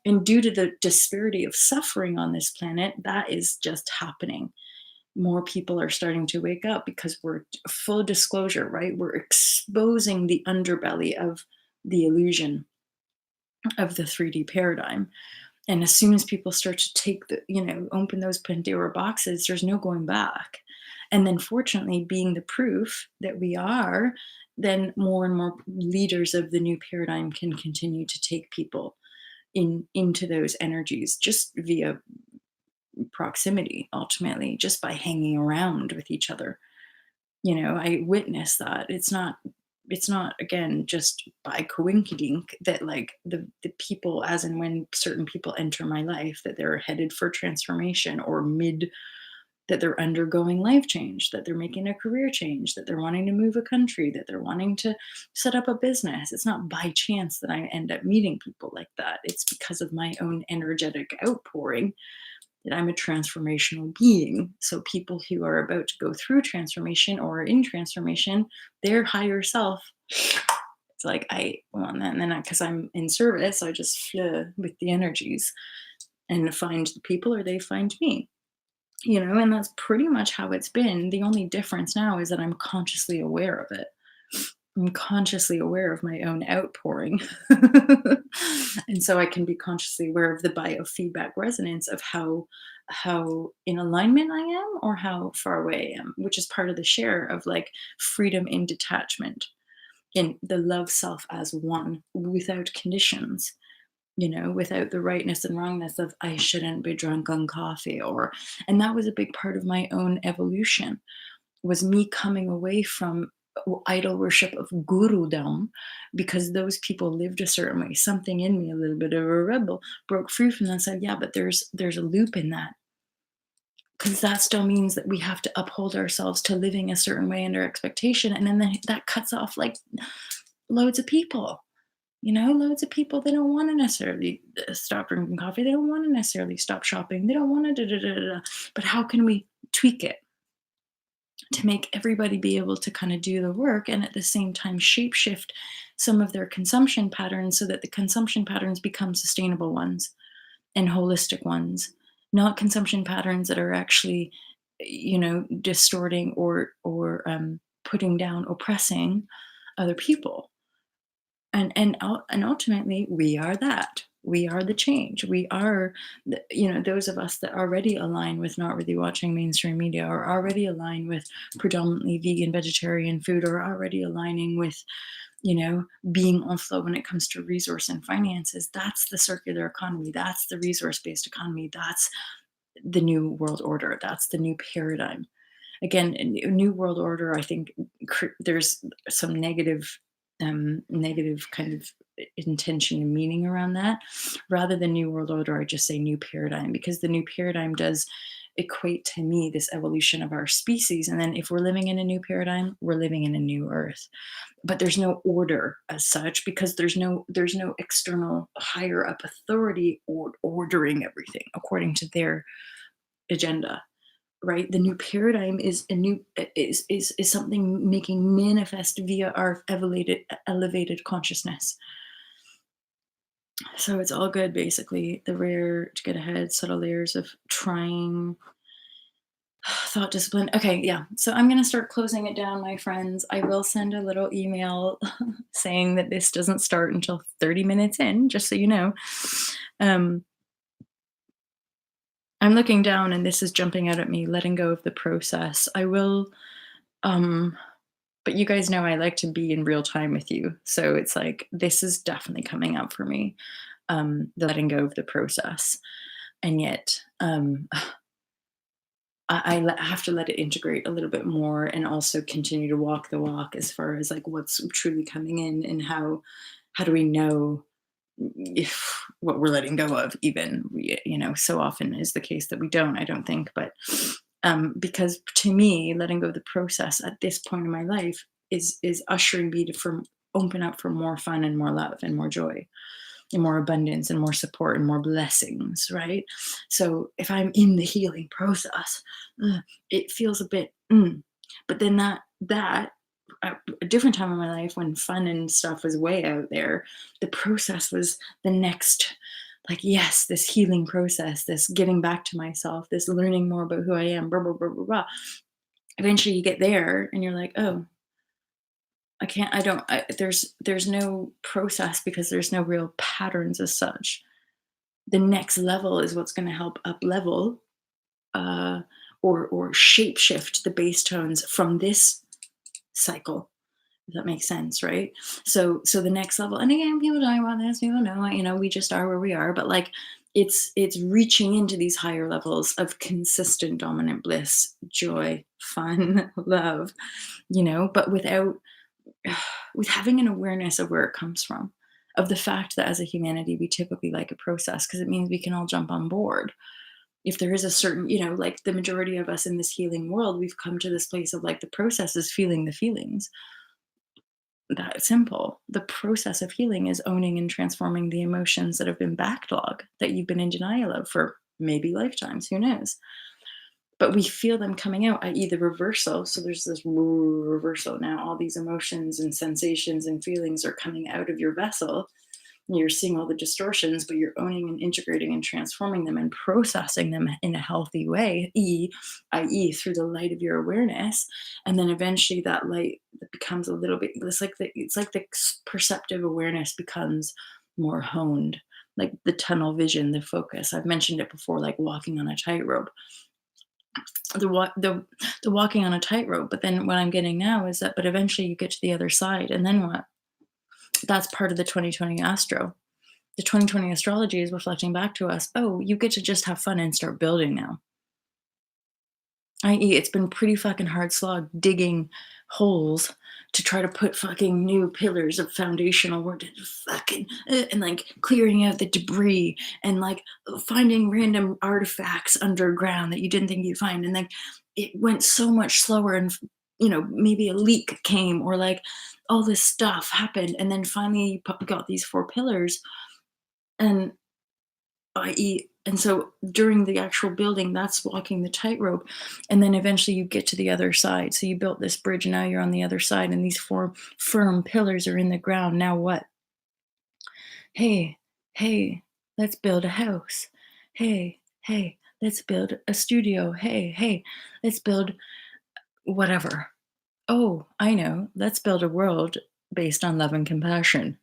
And due to the disparity of suffering on this planet, that is just happening. More people are starting to wake up because we're full disclosure, right? We're exposing the underbelly of the illusion of the 3D paradigm. And as soon as people start to take open those Pandora boxes, there's no going back. And then fortunately, being the proof that we are, then more and more leaders of the new paradigm can continue to take people into those energies just via proximity, ultimately, just by hanging around with each other. I witness that. It's not again just by coinkydink that like the people, as and when certain people enter my life, that they're headed for transformation, or that they're undergoing life change, that they're making a career change, that they're wanting to move a country, that they're wanting to set up a business. It's not by chance that I end up meeting people like that. It's because of my own energetic outpouring that I'm a transformational being. So people who are about to go through transformation or are in transformation, their higher self, it's like and then because I'm in service, I just flow with the energies and find the people, or they find me. And that's pretty much how it's been. The only difference now is that I'm consciously aware of it. I'm consciously aware of my own outpouring. And so I can be consciously aware of the biofeedback resonance of how in alignment I am, or how far away I am, which is part of the share of like freedom in detachment, in the love self as one without conditions, without the rightness and wrongness of I shouldn't be drunk on coffee, and that was a big part of my own evolution, was me coming away from idol worship of gurudom, because those people lived a certain way. Something in me, a little bit of a rebel, broke free from that and said, yeah, but there's a loop in that, because that still means that we have to uphold ourselves to living a certain way under expectation, and then that cuts off like loads of people. Loads of people, they don't want to necessarily stop drinking coffee, they don't want to necessarily stop shopping, they don't want to da, da, da, da, da. But how can we tweak it to make everybody be able to kind of do the work, and at the same time shapeshift some of their consumption patterns so that the consumption patterns become sustainable ones and holistic ones, not consumption patterns that are actually, distorting or putting down, oppressing other people. And ultimately, we are that. We are the change. We are, those of us that already align with not really watching mainstream media, or already align with predominantly vegan, vegetarian food, or already aligning with, being on flow when it comes to resource and finances. That's the circular economy. That's the resource based economy. That's the new world order. That's the new paradigm. Again, a new world order, I think there's some negative kind of intention and meaning around that. Rather than new world order, I just say new paradigm, because the new paradigm does equate to me this evolution of our species. And then if we're living in a new paradigm, we're living in a new earth. But there's no order as such, because there's no external higher up authority or ordering everything according to their agenda. Right, the new paradigm is a new is something making manifest via our elevated consciousness. So it's all good, basically. The rare to get ahead, subtle layers of trying, thought discipline. Okay, yeah. So I'm gonna start closing it down, my friends. I will send a little email saying that this doesn't start until 30 minutes in, just so you know. Um, I'm looking down and this is jumping out at me, letting go of the process. I will, um, but you guys know I like to be in real time with you. So it's like, this is definitely coming up for me, the letting go of the process. And yet, have to let it integrate a little bit more, and also continue to walk the walk as far as like what's truly coming in, and how do we know if what we're letting go of, even, so often is the case that we don't, I don't think. But because to me, letting go of the process at this point in my life is ushering me to open up for more fun and more love and more joy and more abundance and more support and more blessings, right? So if I'm in the healing process, it feels a bit but then that at a different time in my life, when fun and stuff was way out there, the process was the next, like, yes, this healing process, this getting back to myself, this learning more about who I am, blah blah blah blah blah. Eventually you get there and you're like, oh, I can't, I don't, there's no process, because there's no real patterns as such. The next level is what's going to help up level, uh, or shape shift the base tones from this cycle. If that makes sense, right? So the next level, and again, people talk about this, people know, we just are where we are, but like it's reaching into these higher levels of consistent dominant bliss, joy, fun, love, but without with having an awareness of where it comes from, of the fact that as a humanity we typically like a process, because it means we can all jump on board. If there is a certain, like the majority of us in this healing world, we've come to this place of like the process is feeling the feelings. That simple. The process of healing is owning and transforming the emotions that have been backlogged, that you've been in denial of for maybe lifetimes, who knows. But we feel them coming out, i.e. the reversal. So there's this reversal now. All these emotions and sensations and feelings are coming out of your vessel. And you're seeing all the distortions, but you're owning and integrating and transforming them and processing them in a healthy way, i.e. through the light of your awareness. And then eventually that light becomes a little bit, it's like the perceptive awareness becomes more honed, like the tunnel vision, the focus. I've mentioned it before, like walking on a tightrope. The walking on a tightrope, but then what I'm getting now is that, but eventually you get to the other side, and then what? That's part of the 2020 astro. The 2020 astrology is reflecting back to us, oh, you get to just have fun and start building now. I.e., it's been pretty fucking hard slog digging holes to try to put fucking new pillars of foundational work to fucking and like clearing out the debris and like finding random artifacts underground that you didn't think you'd find. And like it went so much slower and maybe a leak came or like all this stuff happened. And then finally you got these four pillars and i.e. And so during the actual building, that's walking the tightrope. And then eventually you get to the other side. So you built this bridge, and now you're on the other side, and these four firm pillars are in the ground. Now what? Hey, hey, let's build a house. Hey, hey, let's build a studio. Hey, hey, let's build whatever. Oh, I know. Let's build a world based on love and compassion.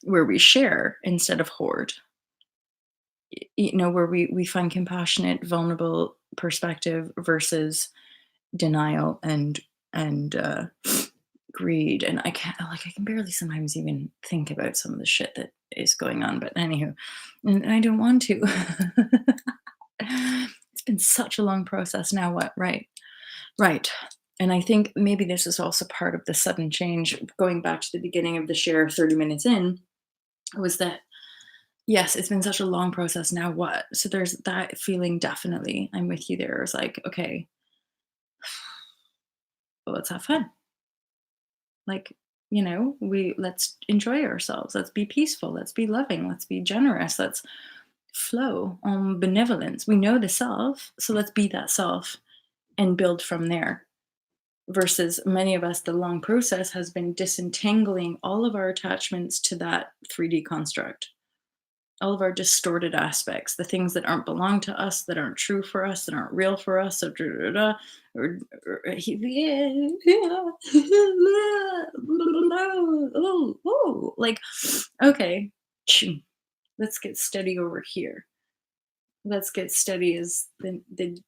Where we share instead of hoard. Where we find compassionate, vulnerable perspective versus denial and greed. And I can barely sometimes even think about some of the shit that is going on. But anywho, and I don't want to. It's been such a long process. Now what? Right. Right. And I think maybe this is also part of the sudden change, going back to the beginning of the share 30 minutes in, was that yes, it's been such a long process. Now what? So there's that feeling, definitely. I'm with you there. It's like, okay, well, let's have fun. Like, we let's enjoy ourselves. Let's be peaceful. Let's be loving. Let's be generous. Let's flow on benevolence. We know the self, so let's be that self and build from there. Versus many of us, the long process has been disentangling all of our attachments to that 3D construct, all of our distorted aspects, the things that aren't belong to us, that aren't true for us, that aren't real for us. So, like, okay, let's get steady over here. Let's get steady as the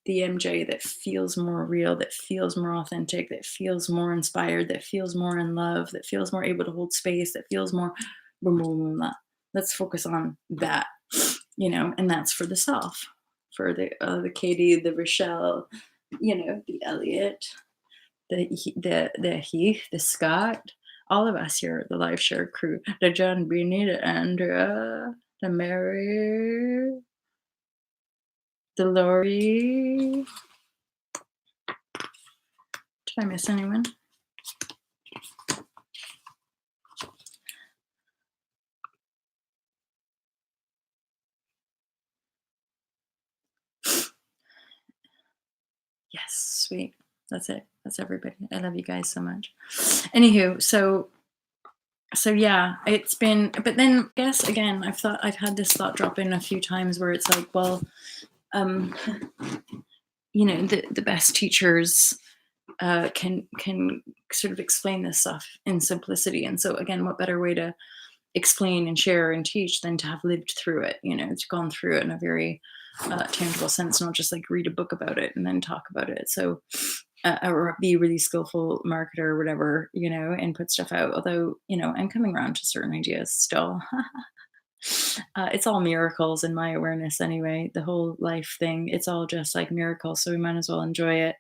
MJ that feels more real, that feels more authentic, that feels more inspired, that feels more in love, that feels more able to hold space, that feels more blah, blah, blah, blah. Let's focus on that, and that's for the self, for the Katie, the Rochelle, the Elliot, the Heath, the Scott, all of us here, the live share crew, the John Beanie, the Andrea, the Mary, the Lori. Did I miss anyone? Yes, sweet. That's it. That's everybody. I love you guys so much. Anywho, so yeah, it's been, but then I guess again, I've had this thought drop in a few times where it's like, well, um, the best teachers can sort of explain this stuff in simplicity. And so again, what better way to explain and share and teach than to have lived through it, to gone through it in a very tangible sense, not just like read a book about it and then talk about it. So or be a really skillful marketer or whatever, and put stuff out. Although, I'm coming around to certain ideas still. It's all miracles in my awareness anyway. The whole life thing, it's all just like miracles. So we might as well enjoy it.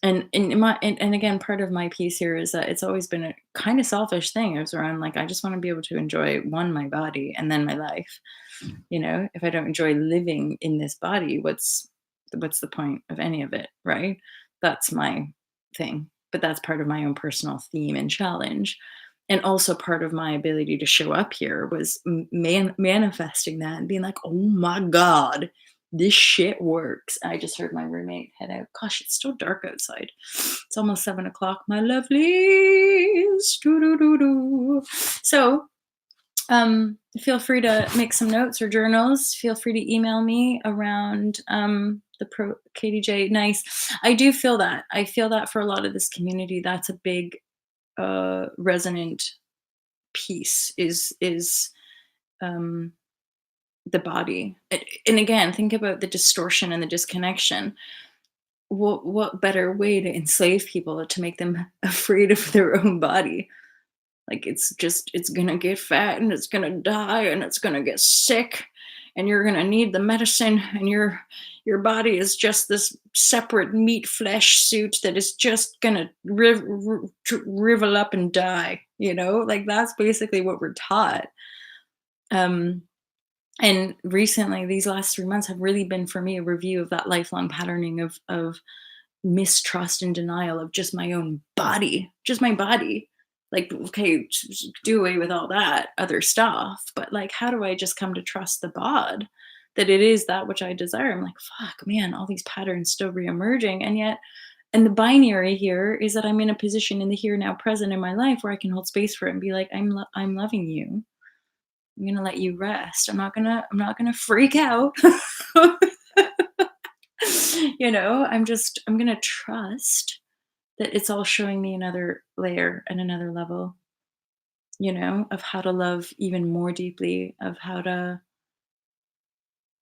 And again, part of my piece here is that it's always been a kind of selfish thing. It was around like, I just want to be able to enjoy my body and then my life. If I don't enjoy living in this body, what's the point of any of it, right? That's my thing. But that's part of my own personal theme and challenge. And also part of my ability to show up here was manifesting that and being like, oh my God, this shit works. I just heard my roommate head out. Gosh, it's still dark outside. It's almost 7 o'clock, my lovelies. Doo-doo-doo-doo. So feel free to make some notes or journals. Feel free to email me around the pro Katie J. Nice. I do feel that. I feel that for a lot of this community, that's a big resonant piece is the body. And again, think about the distortion and the disconnection. What better way to enslave people to make them afraid of their own body? Like it's gonna get fat and it's gonna die and it's gonna get sick and you're going to need the medicine, and your body is just this separate meat flesh suit that is just going to rivel up and die, like that's basically what we're taught. um and recently, these last 3 months have really been for me a review of that lifelong patterning of mistrust and denial of just my own body, just my body. Like, okay, do away with all that other stuff, but like, how do I just come to trust the bod, that it is that which I desire? I'm like, fuck, man, all these patterns still reemerging, and yet, and the binary here is that I'm in a position in the here now present in my life where I can hold space for it and be like, I'm loving you. I'm gonna let you rest. I'm not gonna freak out. I'm gonna trust that it's all showing me another layer and another level, of how to love even more deeply, of how to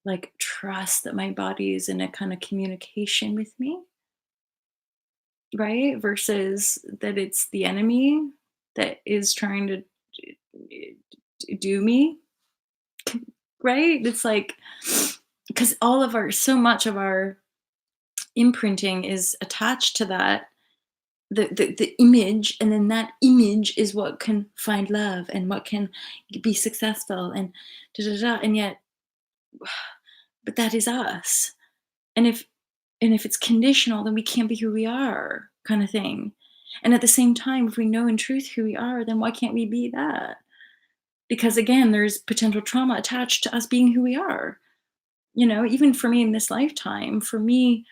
like trust that my body is in a kind of communication with me, right? Versus that it's the enemy that is trying to do me, right? It's like, because so much of our imprinting is attached to that, the image, and then that image is what can find love and what can be successful, and da da da, and yet, but that is us. And if and if it's conditional, then we can't be who we are, kind of thing. And at the same time, if we know in truth who we are, then why can't we be that? Because again, there's potential trauma attached to us being who we are. Even for me in this lifetime, for me,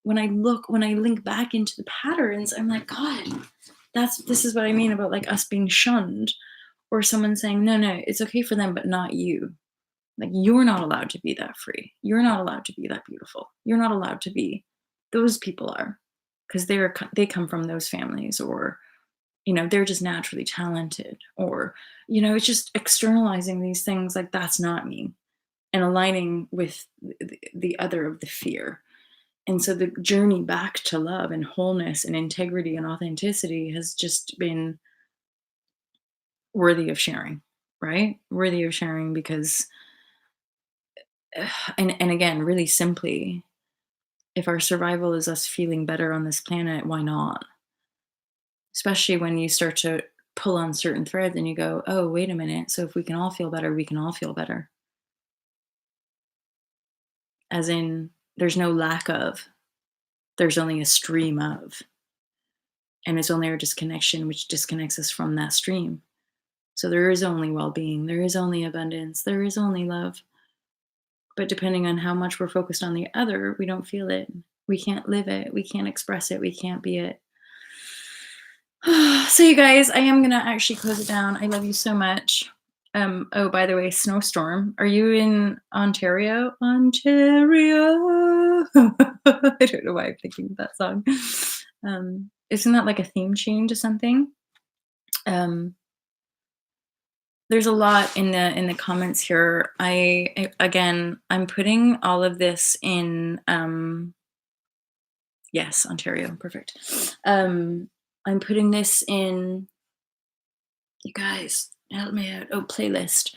when I link back into the patterns, I'm like, God, this is what I mean about like us being shunned, or someone saying, no, no, it's okay for them, but not you. Like, you're not allowed to be that free. You're not allowed to be that beautiful. You're not allowed to be. Those people are, because they come from those families, or they're just naturally talented, or it's just externalizing these things like that's not me, and aligning with the other of the fear. And so the journey back to love and wholeness and integrity and authenticity has just been worthy of sharing, right? Worthy of sharing because, and again, really simply, if our survival is us feeling better on this planet, why not? Especially when you start to pull on certain threads and you go, oh, wait a minute. So if we can all feel better, we can all feel better. As in, there's no lack of, there's only a stream of. And it's only our disconnection which disconnects us from that stream. So there is only well being, there is only abundance, there is only love. But depending on how much we're focused on the other, we don't feel it. We can't live it. We can't express it. We can't be it. So, you guys, I am going to actually close it down. I love you so much. Oh, by the way, snowstorm. Are you in Ontario? Ontario. I don't know why I'm thinking of that song. Isn't that like a theme tune to something? There's a lot in the comments here. Again, I'm putting all of this in. Yes, Ontario, perfect. I'm putting this in. You guys, help me out. Oh, playlist.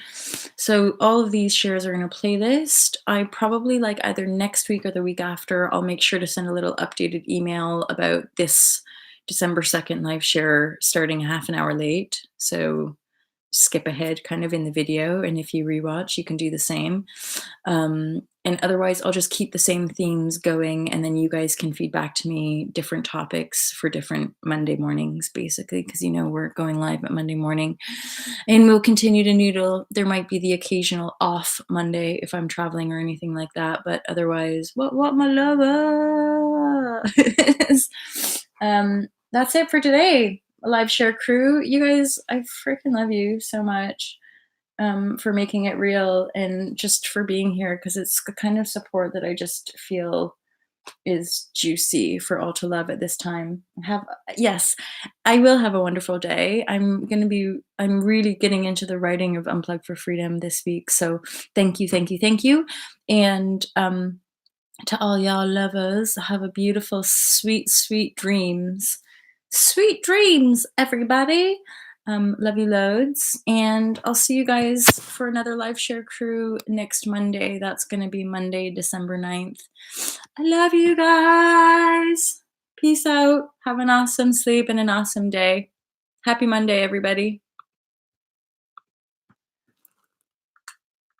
So all of these shares are in a playlist. I probably, like, either next week or the week after, I'll make sure to send a little updated email about this December 2nd live share starting half an hour late. So skip ahead kind of in the video, and if you rewatch, you can do the same. And otherwise, I'll just keep the same themes going, and then you guys can feed back to me different topics for different Monday mornings, basically, because we're going live at Monday morning, and we'll continue to noodle. There might be the occasional off Monday if I'm traveling or anything like that, but otherwise, what my lover is. That's it for today. Live share crew, you guys, I freaking love you so much, for making it real and just for being here, because it's the kind of support that I just feel is juicy for all to love at this time. Yes, I will have a wonderful day. I'm really getting into the writing of Unplugged for Freedom this week, so thank you, thank you, thank you. And to all y'all lovers, have a beautiful, sweet, sweet dreams. Sweet dreams, everybody. Love you loads. And I'll see you guys for another live share crew next Monday. That's going to be Monday, December 9th. I love you guys. Peace out. Have an awesome sleep and an awesome day. Happy Monday, everybody.